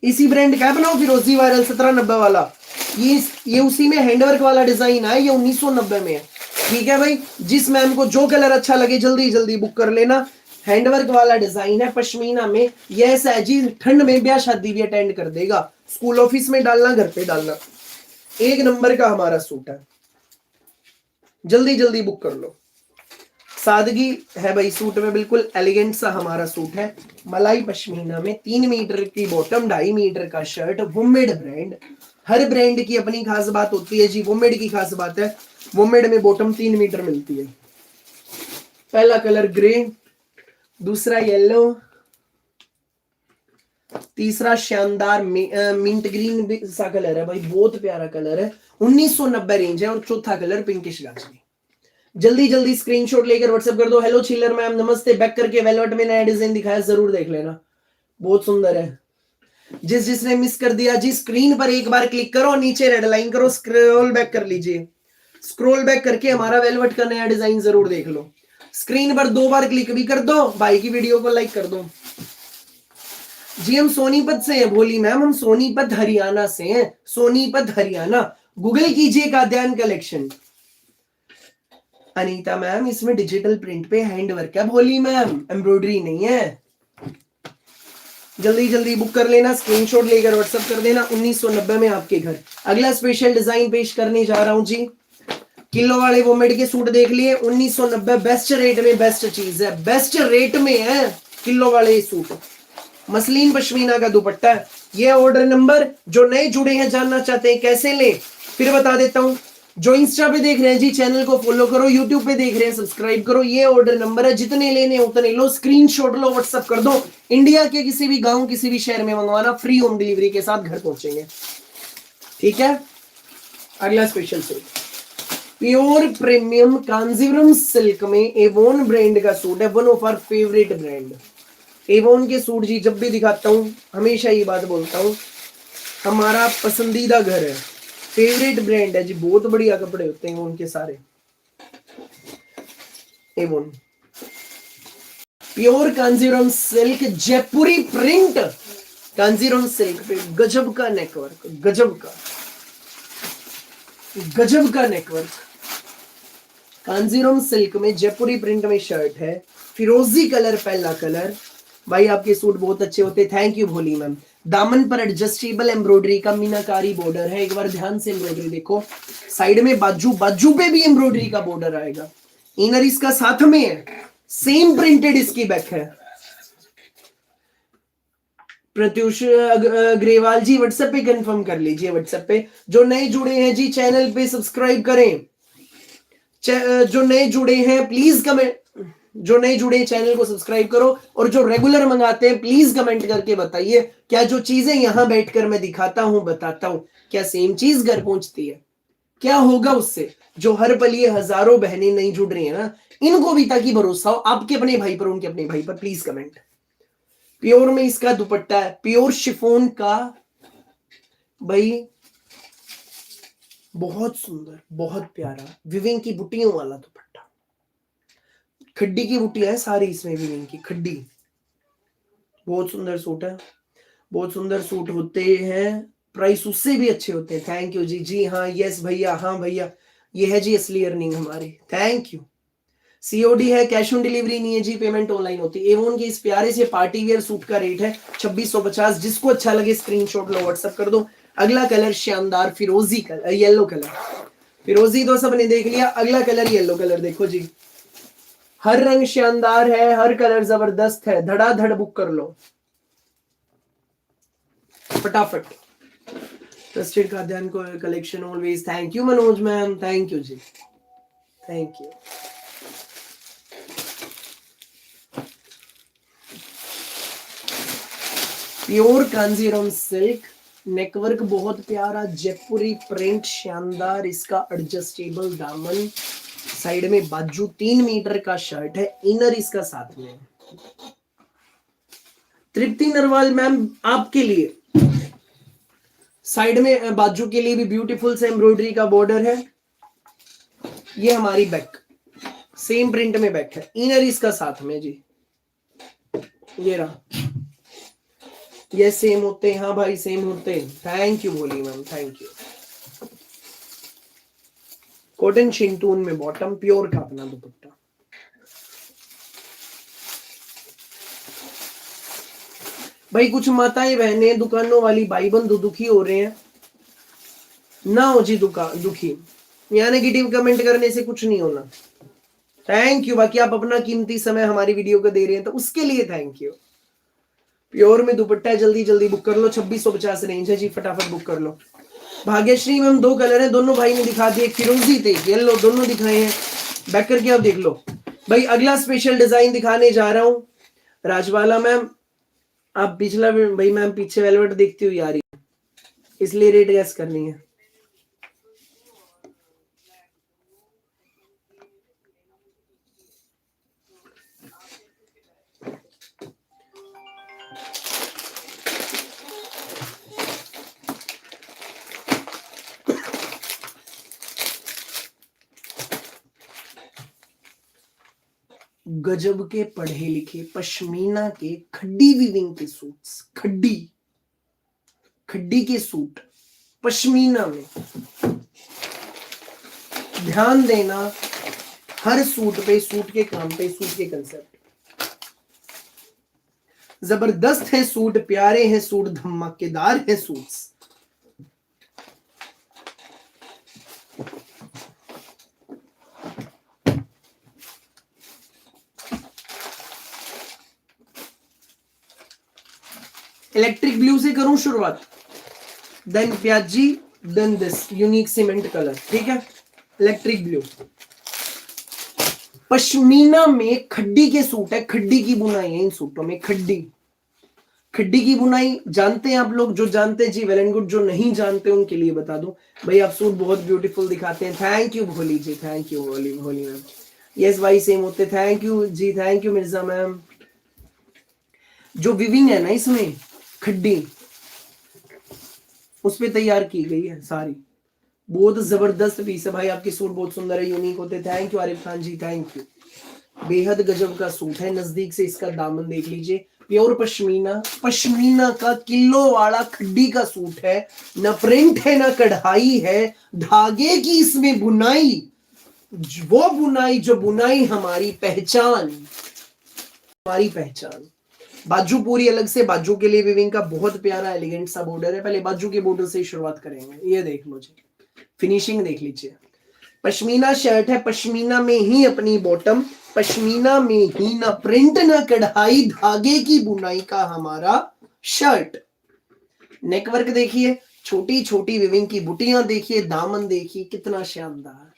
इसी ब्रांड का बनाओ, फिरोजी वायरल 1790 वाला। ये उसी में हैंडवर्क वाला डिजाइन है, ये 1990 में है, ठीक है भाई। जिस मैम को जो कलर अच्छा लगे जल्दी जल्दी बुक कर लेना। हैंडवर्क वाला डिजाइन है पश्मीना में। ये ऐसा है जी, ठंड में ब्याह शादी भी अटेंड कर देगा, स्कूल ऑफिस में डालना, घर पे डालना। एक नंबर का हमारा सूट है, जल्दी जल्दी बुक कर लो। सादगी है भाई सूट में, बिल्कुल एलिगेंट सा हमारा सूट है। मलाई पश्मीना में 3 मीटर की बॉटम, 2.5 मीटर का शर्ट, वोमेड ब्रांड। हर ब्रांड की अपनी खास बात होती है जी। वोमेड की खास बात है, वोमेड में बॉटम 3 मीटर मिलती है। पहला कलर ग्रे, दूसरा येलो, तीसरा शानदार मिंट ग्रीन सा कलर है भाई, बहुत प्यारा कलर है। 1990 रेंज है। और चौथा कलर पिंकिश गाजरी। जल्दी जल्दी स्क्रीनशॉट लेकर व्हाट्सएप कर दो। हेलो चिल्लर मैम नमस्ते, बैक करके वेलवेट में नया डिजाइन दिखाया, जरूर देख लेना, बहुत सुंदर है। जिसने मिस कर दिया जी, स्क्रीन पर एक बार क्लिक करो, नीचे रेड लाइन करो, स्क्रॉल बैक कर लीजिए। स्क्रॉल बैक करके हमारा वेलवेट का नया डिजाइन जरूर देख लो। स्क्रीन पर 2 बार क्लिक भी कर दो, भाई की वीडियो को लाइक कर दो जी। हम सोनीपत से हैं भोली मैम, हम सोनीपत हरियाणा से हैं, सोनीपत हरियाणा। गूगल कीजिए काद्यान कलेक्शन। अनीता मैम, इसमें डिजिटल प्रिंट पे हैंडवर्क है भोली मैम, एम्ब्रॉयडरी नहीं है। जल्दी जल्दी बुक कर लेना, स्क्रीनशॉट लेकर व्हाट्सएप कर देना। 1990 में आपके घर। अगला स्पेशल डिजाइन पेश करने जा रहा हूं जी। किलो वाले वोमेड के सूट देख लिए, 1990 बेस्ट रेट में, बेस्ट चीज है, बेस्ट रेट में है किलो वाले सूट। मसलिन पश्मीना का दुपट्टा है। ये ऑर्डर नंबर, जो नए जुड़े हैं जानना चाहते हैं कैसे ले, फिर बता देता हूं। जो इंस्टा पे देख रहे हैं जी, चैनल को फॉलो करो, यूट्यूब पे देख रहे हैं सब्सक्राइब करो। ये ऑर्डर नंबर है, जितने लेने उतने लो, स्क्रीनशॉट लो, व्हाट्सएप कर दो। इंडिया के किसी भी गांव, किसी भी शहर में मंगवाना, फ्री होम डिलीवरी के साथ घर पहुंचेंगे, ठीक है। अगला special suit, pure premium Kanjeevaram silk में एवोन ब्रांड का सूट है, one of our favourite brand. Avon के सूट जी जब भी दिखाता हूं हमेशा ये बात बोलता हूं, हमारा पसंदीदा घर है, फेवरेट ब्रांड है जी। बहुत बढ़िया कपड़े होते हैं उनके सारे। एवोन प्योर कांजीवरम सिल्क, जयपुरी प्रिंट कांजीवरम सिल्क पे गजब का नेटवर्क, गजब का नेटवर्क। कांजीवरम सिल्क में जयपुरी प्रिंट में शर्ट है, फिरोजी कलर पहला कलर। भाई आपके सूट बहुत अच्छे होते, थैंक यू भोली मैम। दामन पर एडजस्टेबल एम्ब्रॉयडरी का मीनाकारी बॉर्डर है, एक बार ध्यान से एम्ब्रॉयडरी देखो। साइड में बाजू पे भी एम्ब्रॉयडरी का बॉर्डर आएगा। इनर इसका साथ में है, सेम प्रिंटेड इसकी बैक है। प्रत्युष अग्रवाल जी व्हाट्सएप पे कंफर्म कर लीजिए, व्हाट्सएप पे। जो नए जुड़े हैं जी चैनल पे सब्सक्राइब करें, जो नए जुड़े हैं प्लीज कमेंट, जो नए जुड़े चैनल को सब्सक्राइब करो, और जो रेगुलर मंगाते हैं प्लीज कमेंट करके बताइए क्या जो चीजें यहां बैठकर मैं दिखाता हूं बताता हूं क्या सेम चीज घर पहुंचती है, क्या होगा उससे। जो हर पल ये हजारों बहनें नहीं जुड़ रही है ना, इनको भी ताकि भरोसा हो आपके अपने भाई पर, उनके अपने भाई पर, प्लीज कमेंट। प्योर में इसका दुपट्टा है, प्योर शिफॉन का भाई, बहुत सुंदर, बहुत प्यारा विविंग की बुटियों वाला दुपट्टा। खड्डी की बुटियां है सारी इसमें, विविंग की खड्डी। बहुत सुंदर सूट है, बहुत सुंदर सूट होते हैं, प्राइस उससे भी अच्छे होते हैं। थैंक यू जी, जी हाँ, यस भैया, हाँ भैया, ये है जी असली अर्निंग हमारी। Thank you. सीओडी है, कैश ऑन डिलीवरी नहीं है जी, पेमेंट ऑनलाइन होती है। एवोन के इस प्यारे से पार्टी वेयर सूट का रेट है 2650। जिसको अच्छा लगे स्क्रीनशॉट लो, व्हाट्सएप कर दो। अगला कलर शानदार फिरोजी कलर, येलो कलर। फिरोजी तो सबने देख लिया, अगला कलर येलो कलर देखो जी। हर रंग शानदार है, हर कलर जबरदस्त है, धड़ाधड़ बुक कर लो फटाफट। ट्रस्टेड खाद्यान्न को collection always. Thank you Manoj ma'am, thank you ji, thank you. Pure Kanjeevaram silk, neckwork बहुत प्यारा, जयपुरी प्रिंट शानदार, इसका एडजस्टेबल दामन, साइड में बाजू, 3 मीटर का शर्ट है, इनर इसका साथ में। तृप्ति नरवाल मैम आपके लिए साइड में बाजू के लिए भी ब्यूटीफुल से एम्ब्रॉयडरी का बॉर्डर है। ये हमारी बैक सेम प्रिंट में बैक है, इनर इसका साथ में जी। ये रहा, ये सेम होते हैं, हाँ भाई सेम होते हैं। Thank you Bholi ma'am, thank you. Cotton shantoon में बॉटम, प्योर का अपना दुपट्टा। भाई कुछ माताएं बहनें दुकानों वाली भाई बंधु दुखी हो रहे हैं, ना हो जी दुखी, यहाँ नेगेटिव कमेंट करने से कुछ नहीं होना। थैंक यू, बाकी आप अपना कीमती समय हमारी वीडियो को दे रहे हैं तो उसके लिए थैंक यू। प्योर में दुपट्टा है, जल्दी जल्दी बुक कर लो, 2650 रेंज है जी, फटाफट बुक कर लो। भाग्यश्री मैम 2 कलर है, दोनों भाई ने दिखा दिए, फिरोजी थे, येलो, दोनों दिखाए हैं। बैक करके आप देख लो भाई। अगला स्पेशल डिजाइन दिखाने जा रहा हूं, राजवाला मैम आप पिछला भाई मैम पीछे वेलवेट देखती हुई आ रही है, इसलिए रेट गैस करनी है। गजब के पढ़े लिखे पश्मीना के खड्डी वीविंग के सूट्स, खड्डी के सूट पश्मीना में। ध्यान देना हर सूट पे, सूट के काम पे, सूट के कंसेप्ट जबरदस्त है, सूट प्यारे हैं, सूट धमाकेदार है सूट्स। इलेक्ट्रिक ब्लू से करूं शुरुआत, देन प्याजी, then this unique cement colour, ठीक है। इलेक्ट्रिक ब्लू पश्मीना में खड्डी के सूट है, खड्डी की बुनाई है इन सूटों में, खड्डी की बुनाई जानते हैं आप लोग, जो जानते हैं जी वेल एंड गुड, जो नहीं जानते उनके लिए बता दूं भाई, आप सूट बहुत ब्यूटीफुल दिखाते हैं। Thank you Bholi ji, thank you Bholi ma'am. Yes भाई सेम होते, thank you ji, thank you Mirza ma'am. जो विविंग है ना इसमें खड्डी, उस पे तैयार की गई है सारी, बहुत जबरदस्त पीस है भाई। आपके सूट बहुत सुंदर है, यूनिक होते। Thank you Arif Khan ji, thank you. बेहद गजब का सूट है, नजदीक से इसका दामन देख लीजिए, प्योर पश्मीना का किलो वाला खड्डी का सूट है, ना प्रिंट है ना कढ़ाई है, धागे की इसमें बुनाई, वो बुनाई जो बुनाई हमारी पहचान, हमारी पहचान। बाजू पूरी अलग से, बाजू के लिए विविंग का बहुत प्यारा एलिगेंट सा बॉर्डर है। पहले बाजू के बॉर्डर से ही शुरुआत करेंगे, ये देख लो जी, फिनिशिंग देख लीजिए। पश्मीना शर्ट है, पश्मीना में ही अपनी बॉटम, पश्मीना में ही ना प्रिंट ना कढ़ाई, धागे की बुनाई का हमारा शर्ट। नेकवर्क देखिए, छोटी छोटी विविंग की बुटियां देखिए, दामन देखिए, कितना शानदार।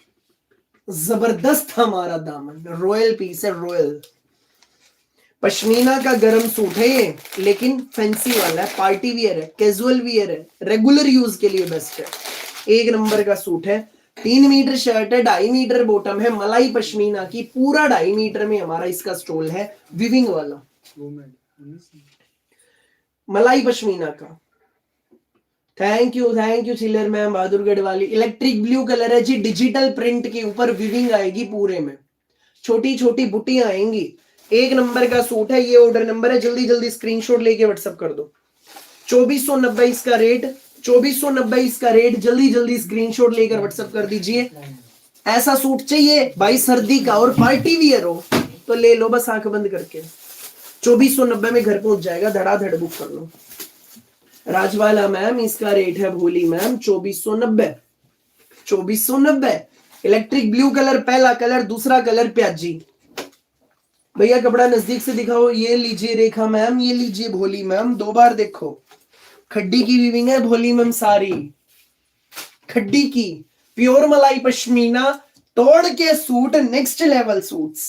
जबरदस्त हमारा दामन, रॉयल पीस है, रॉयल पश्मीना का गर्म सूट है ये, लेकिन फैंसी वाला है, पार्टी वियर है, कैजुअल वियर है, रेगुलर यूज के लिए बेस्ट है, एक नंबर का सूट है। 3 मीटर शर्ट है, 2.5 मीटर बॉटम है, मलाई पश्मीना की, पूरा 2.5 मीटर में हमारा इसका स्टोल है, विविंग वाला मलाई पश्मीना का। Thank you Chhillar ma'am, Bahadurgarh वाली। इलेक्ट्रिक ब्लू कलर है जी, डिजिटल प्रिंट के ऊपर विविंग आएगी पूरे में, छोटी छोटी बुटियां आएंगी, एक नंबर का सूट है। ये ऑर्डर नंबर है, जल्दी जल्दी स्क्रीनशॉट लेके व्हाट्सएप कर दो। 2490 इसका रेट, 2490 इसका रेट, जल्दी जल्दी स्क्रीनशॉट लेकर व्हाट्सएप कर दीजिए। ऐसा सूट चाहिए भाई सर्दी का और पार्टी वियर हो तो ले लो, बस आंख बंद करके 2490 में घर पहुंच जाएगा, धड़ाधड़ बुक कर लो। राजवाला मैम इसका रेट है, भोली मैम 2490, 2490। इलेक्ट्रिक ब्लू कलर पहला कलर, दूसरा कलर प्याजी। भैया कपड़ा नजदीक से दिखाओ। ये लीजिए रेखा मैम, ये लीजिए भोली मैम, 2 बार देखो। खड्डी की वीविंग है भोली मैम, सारी खड्डी की, प्योर मलाई पश्मीना, तोड़ के सूट, नेक्स्ट लेवल सूट्स।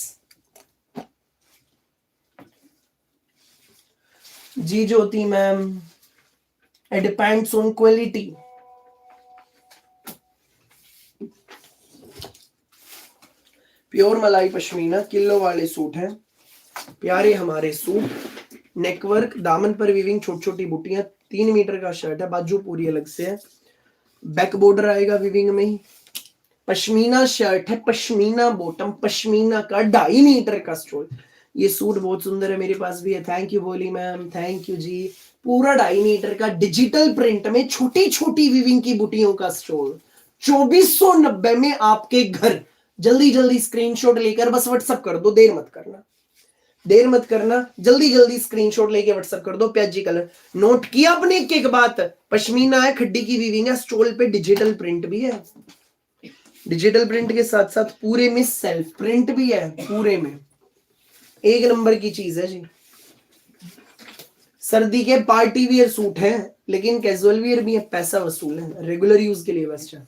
जी Jyoti ma'am, it depends on quality. Pure मलाई पश्मीना किलो वाले सूट हैं, प्यारे हमारे सूट, नेकवर्क, दामन पर वीविंग, छोटी छोटी बुटियां, 3 मीटर का शर्ट है, बाजू पूरी अलग से है, बैक बॉर्डर आएगा विविंग में ही, पश्मीना शर्ट है, पश्मीना बॉटम, पश्मीना का 2.5 मीटर का स्टोल। ये सूट बहुत सुंदर है, मेरे पास भी है। थैंक यू बोली मैम, थैंक यू जी। पूरा 2.5 मीटर का डिजिटल प्रिंट में छोटी छोटी विविंग की बुटियों का स्टोल, 2490 में आपके घर। जल्दी जल्दी स्क्रीनशॉट लेकर बस व्हाट्सएप कर दो, देर मत करना, देर मत करना, जल्दी जल्दी स्क्रीनशॉट लेके व्हाट्सएप कर दो। प्याजी कलर नोट किया अपने एक बात, पश्मीना है, खड्डी की वीविंग है, स्टोल पे डिजिटल प्रिंट भी है, डिजिटल प्रिंट के साथ साथ पूरे में सेल्फ प्रिंट भी है, पूरे में एक नंबर की चीज है जी। सर्दी के पार्टी वियर सूट है, लेकिन कैजुअल वियर भी है, पैसा वसूल है, रेगुलर यूज के लिए बेस्ट है।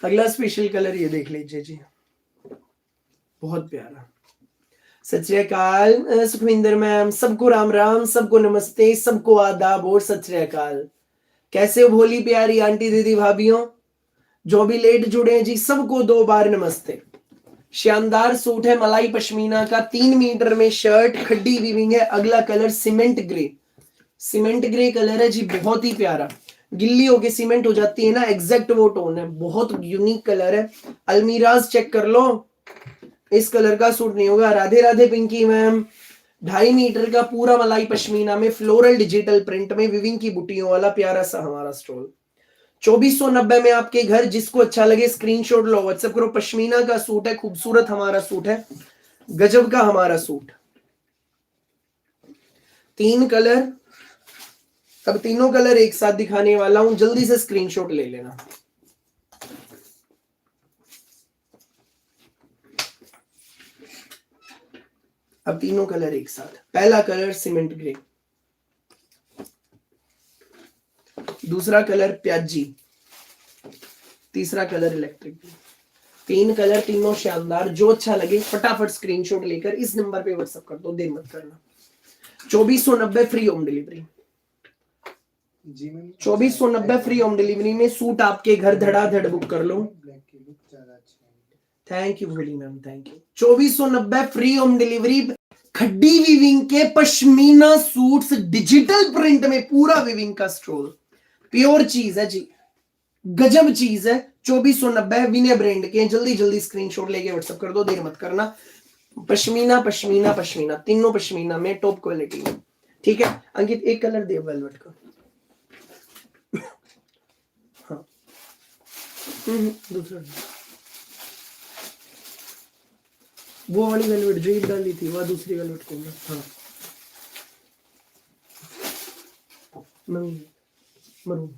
अगला स्पेशल कलर ये देख लीजिए जी, बहुत प्यारा। सत श्री अकाल सुखविंदर मैम, सबको राम राम, सबको नमस्ते, सबको आदाब और सत श्री अकाल। कैसे हो भोली प्यारी आंटी दीदी भाभीियों, जो भी लेट जुड़े हैं जी, सबको 2 बार नमस्ते। शानदार सूट है मलाई पश्मीना का, 3 मीटर में शर्ट, खड्डी वीविंग है। अगला colour cement grey, cement grey colour है जी, बहुत ही प्यारा, गिल्ली होके सीमेंट हो जाती है ना, एग्जैक्ट वो टोन है, बहुत यूनिक कलर है। अलमीराज चेक कर लो, इस कलर का सूट नहीं होगा। राधे राधे पिंकी मैम, 2.5 मीटर का पूरा मलाई पश्मीना में, फ्लोरल डिजिटल प्रिंट में, विविंग की बुटियों वाला प्यारा सा हमारा स्टोल, 2490 में आपके घर। जिसको अच्छा लगे स्क्रीनशॉट लो, व्हाट्सएप करो। पश्मीना का सूट है, खूबसूरत हमारा सूट है, गजब का हमारा सूट। 3 कलर, अब तीनों कलर एक साथ दिखाने वाला हूं, जल्दी से स्क्रीनशॉट ले लेना। अब तीनों कलर एक साथ। पहला कलर सीमेंट ग्रे, दूसरा कलर प्याजी, तीसरा कलर इलेक्ट्रिक ब्लू। 3 कलर, तीनों शानदार। जो अच्छा लगे फटाफट स्क्रीनशॉट लेकर इस नंबर पे व्हाट्सएप कर दो, देर मत करना। 2490 free home delivery, 2490 free home delivery में सूट आपके घर, धड़ाधड़ बुक कर लो। Thank you Bholi ma'am, thank you. 2490 free home delivery, खड्डी वीविंग के पश्मीना सूट्स, डिजिटल प्रिंट में पूरा वीविंग का स्टोल, प्योर चीज है जी, गजब चीज है। 2490 विनय ब्रांड के। जल्दी जल्दी स्क्रीनशॉट लेके व्हाट्सएप कर दो, देर मत करना। पश्मीना पश्मीना पश्मीना, तीनों पश्मीना में, टॉप क्वालिटी में, ठीक है। अंकित एक कलर दे वेलवेट का, हाँ दूसरा, वो वाली वेलवेट जो ईद डाली थी, वह दूसरी वेलवेट को, हाँ मरून।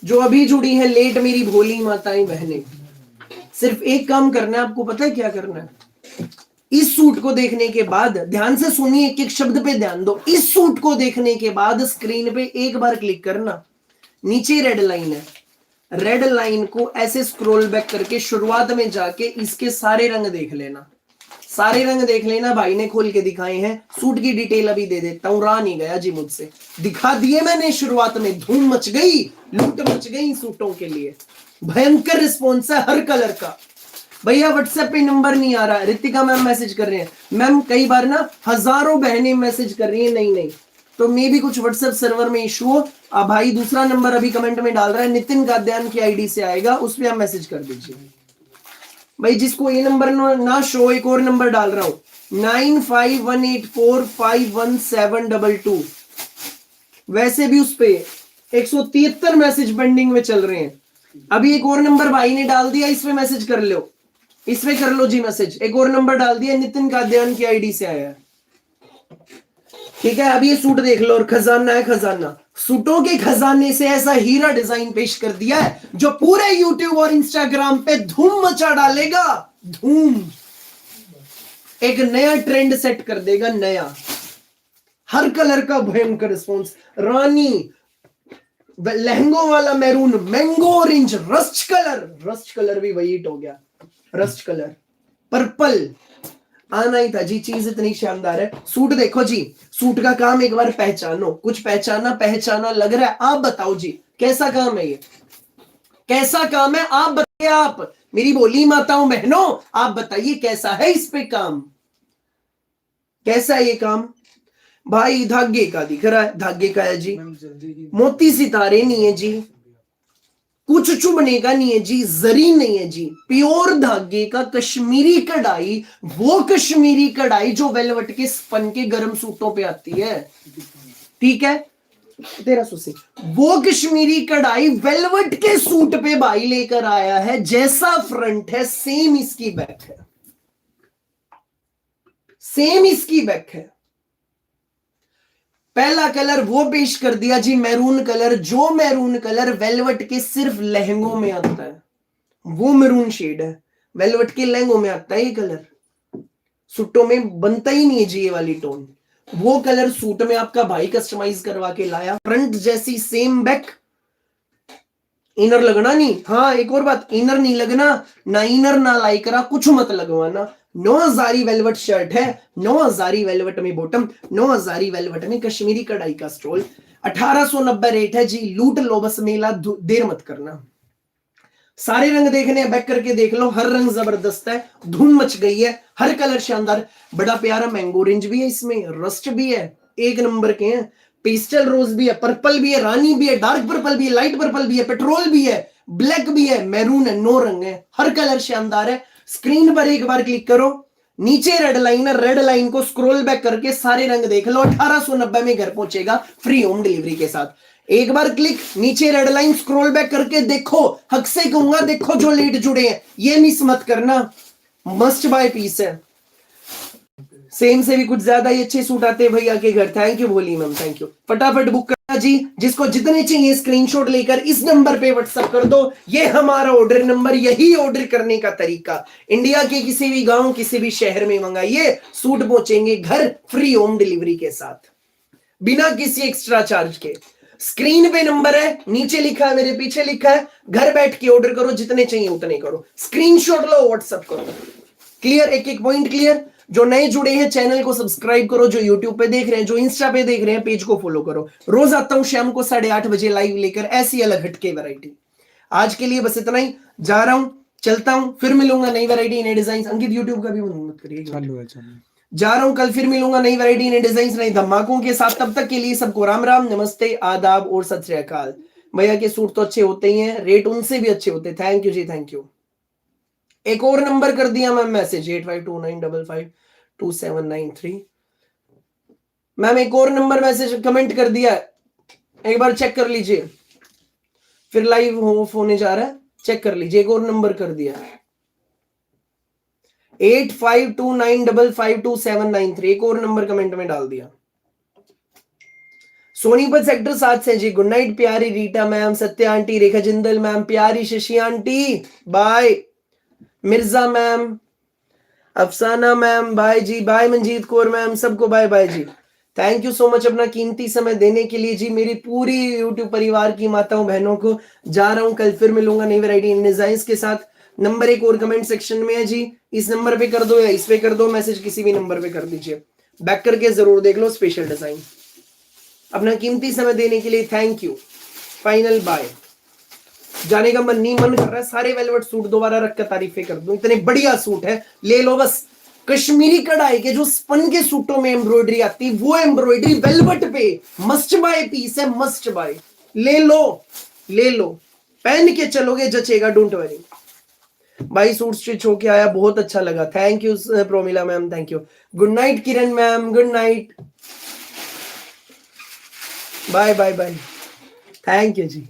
जो अभी जुड़ी है लेट मेरी भोली माताएं बहनें, सिर्फ एक काम करना है आपको, पता है क्या करना है? इस सूट को देखने के बाद ध्यान से सुनिए, एक एक शब्द पे ध्यान दो। इस सूट को देखने के बाद स्क्रीन पे एक बार क्लिक करना, नीचे रेड लाइन है, रेड लाइन को ऐसे स्क्रॉल बैक करके शुरुआत में जाके इसके सारे रंग देख लेना, सारे रंग देख लेना। भाई ने खोल के दिखाए हैं। सूट की डिटेल अभी दे देता हूं, रहा नहीं गया जी मुझसे, दिखा दिए मैंने शुरुआत में। धूम मच गई, लूट मच गई सूटों के लिए। भयंकर रिस्पॉन्स है हर कलर का। भैया व्हाट्सएप पे नंबर नहीं आ रहा, रितिका मैम मैसेज कर रहे हैं। मैम कई बार ना हजारों बहनें मैसेज कर रही हैं, नहीं तो मे भी कुछ व्हाट्सएप सर्वर में इशू हो। अब भाई दूसरा नंबर अभी कमेंट में डाल रहा है, नितिन काद्यान की आईडी से आएगा, उस पर आप मैसेज कर दीजिए। भाई जिसको ये नंबर ना शो, एक और नंबर डाल रहा हूं 9518451722। वैसे भी उस पे 173 मैसेज पेंडिंग में चल रहे हैं। अभी एक और नंबर भाई ने डाल दिया, इस पे मैसेज कर लो, इस पे कर लो जी मैसेज। एक और नंबर डाल दिया, नितिन काद्यान की आईडी से आया है, ठीक है। अब ये सूट देख लो, और खजाना है, खजाना सूटों के खजाने से ऐसा हीरा डिजाइन पेश कर दिया है जो पूरे यूट्यूब और इंस्टाग्राम पे धूम मचा डालेगा। धूम, एक नया ट्रेंड सेट कर देगा, नया। हर कलर का भयंकर रिस्पॉन्स। रानी, लहंगों वाला maroon, mango orange, rust colour, rust colour भी वही हिट हो गया, रस्ट कलर, पर्पल आना ही था जी। चीज इतनी शानदार है। सूट देखो जी, सूट का काम एक बार पहचानो, कुछ पहचाना लग रहा है। आप बताओ जी कैसा काम है ये, कैसा काम है? आप बताइए, आप मेरी बोली माताओं बहनों, आप बताइए कैसा है इस पे काम, कैसा है ये काम? भाई धागे का दिख रहा है, धागे का है जी, मोती सितारे नहीं है जी, कुछ चुभने का नहीं है जी, जरी नहीं है जी, प्योर धागे का कश्मीरी कढ़ाई। वो कश्मीरी कढ़ाई जो वेलवेट के स्पन के गर्म सूटों पे आती है, ठीक है। 1300 से वो कश्मीरी कढ़ाई वेलवेट के सूट पे भाई लेकर आया है। जैसा फ्रंट है सेम इसकी बैक है, सेम इसकी बैक है। पहला कलर वो पेश कर दिया जी, मैरून कलर। जो मैरून कलर वेलवेट के सिर्फ लहंगों में आता है, वो मैरून शेड है, वेलवेट के लहंगों में आता है ये कलर, सूटों में बनता ही नहीं है जी ये वाली टोन। वो कलर सूट में आपका भाई कस्टमाइज करवा के लाया। फ्रंट जैसी सेम बैक, इनर लगना नहीं। हाँ एक और बात, इनर नहीं लगना, ना इनर ना लाइकरा, कुछ मत लगवाना। 9000 वेलवेट शर्ट है, 9000 वेलवेट में बॉटम, 9000 वेलवेट में कश्मीरी कढ़ाई का स्टोल, 1890 रेट है जी। लूट लो बस मेला, देर मत करना। सारे रंग देखने हैं, बैक करके देख लो, हर रंग जबरदस्त है, धूम मच गई है, हर कलर शानदार। बड़ा प्यारा मैंगो ऑरेंज भी है इसमें, रस्ट भी है, एक नंबर के हैं, पेस्टल रोज भी है, पर्पल भी है, रानी भी है, डार्क पर्पल भी है, लाइट पर्पल भी है, पेट्रोल भी है, ब्लैक भी है, मैरून है, 9 रंग है, हर कलर शानदार है। स्क्रीन पर एक बार क्लिक करो, नीचे रेड लाइन है, रेड लाइन को स्क्रॉल बैक करके सारे रंग देख लो। 1890 में घर पहुंचेगा फ्री होम डिलीवरी के साथ। एक बार क्लिक, नीचे रेड लाइन स्क्रॉल बैक करके देखो, हक से कहूंगा देखो जो लेट जुड़े हैं, ये मिस मत करना, मस्ट बाय पीस है। सेम से भी कुछ ज्यादा ही अच्छे सूट आते हैं भैया के घर। थैंक यू बोली मैम, थैंक यू। फटाफट बुक करना जी, जिसको जितने चाहिए स्क्रीनशॉट लेकर इस नंबर पे व्हाट्सएप कर दो। ये हमारा ऑर्डर नंबर, यही ऑर्डर करने का तरीका। इंडिया के किसी भी गांव, किसी भी शहर में मंगाइए, सूट पहुंचेंगे घर फ्री होम डिलीवरी के साथ, बिना किसी एक्स्ट्रा चार्ज के। स्क्रीन पे नंबर है, नीचे लिखा है, मेरे पीछे लिखा है, घर बैठ के ऑर्डर करो, जितने चाहिए उतने करो, स्क्रीनशॉट लो, व्हाट्सएप करो। क्लियर? एक एक पॉइंट क्लियर? जो नए जुड़े हैं चैनल को सब्सक्राइब करो, जो यूट्यूब पे देख रहे हैं, जो इंस्टा पे देख रहे हैं, पेज को फॉलो करो। रोज आता हूं शाम को 8:30 बजे लाइव लेकर ऐसी अलग हटके वैरायटी। आज के लिए बस इतना ही, जा रहा हूं, चलता हूं, फिर मिलूंगा नई वैरायटी, नए डिजाइन। अंकित यूट्यूब का भी मत करिए, जा रहा हूं, कल फिर मिलूंगा नई वैरायटी, नए डिजाइन, नए धमाकों के साथ। तब तक के लिए सबको राम राम, नमस्ते, आदाब और सत श्री अकाल। भैया के सूट तो अच्छे होते ही हैं, रेट उनसे भी अच्छे होते। Thank you ji, thank you. एक और नंबर कर दिया मैम मैसेज, 8529552793। मैम एक और नंबर मैसेज कमेंट कर दिया, एक बार चेक कर लीजिए, फिर लाइव ऑफ होने जा रहा है, चेक कर लीजिए। एक और नंबर कर दिया, 8529552793, एक और नंबर कमेंट में डाल दिया। सोनीपत सेक्टर 7 से जी। गुड नाइट प्यारी Rita ma'am, Satya aunty, Rekha Jindal ma'am, प्यारी Shashi aunty, bye. Mirza ma'am, Afsana ma'am bye जी, बाय मंजीत कौर मैम, सबको बाय बाय जी। थैंक यू सो मच अपना कीमती समय देने के लिए जी। मेरी पूरी यूट्यूब परिवार की माताओं बहनों को जा रहा हूं, कल फिर मिलूंगा नई वैरायटी इन डिजाइन्स के साथ। नंबर एक और कमेंट सेक्शन में है जी, इस नंबर पे कर दो या इस पे कर दो मैसेज, किसी भी नंबर पे कर दीजिए। बैक करके जरूर देख लो स्पेशल डिजाइन। अपना कीमती समय देने के लिए थैंक यू। Final bye. जाने का मन नहीं, मन कर रहा है सारे वेलवेट सूट दोबारा रख कर तारीफें कर दूं, इतने बढ़िया सूट है, ले लो बस। कश्मीरी कढ़ाई के जो स्पन के सूटों में एम्ब्रॉयडरी आती है, वो एम्ब्रॉयडरी वेलवेट पे मस्ट बाय पीस है, मस्ट बाय। ले लो, ले लो, पहन के चलोगे जचेगा, डोंट वरी। भाई सूट स्टिच होके आया, बहुत अच्छा लगा, thank you Promila ma'am, thank you. Good night Kiran ma'am, good night, bye bye bye, thank you ji.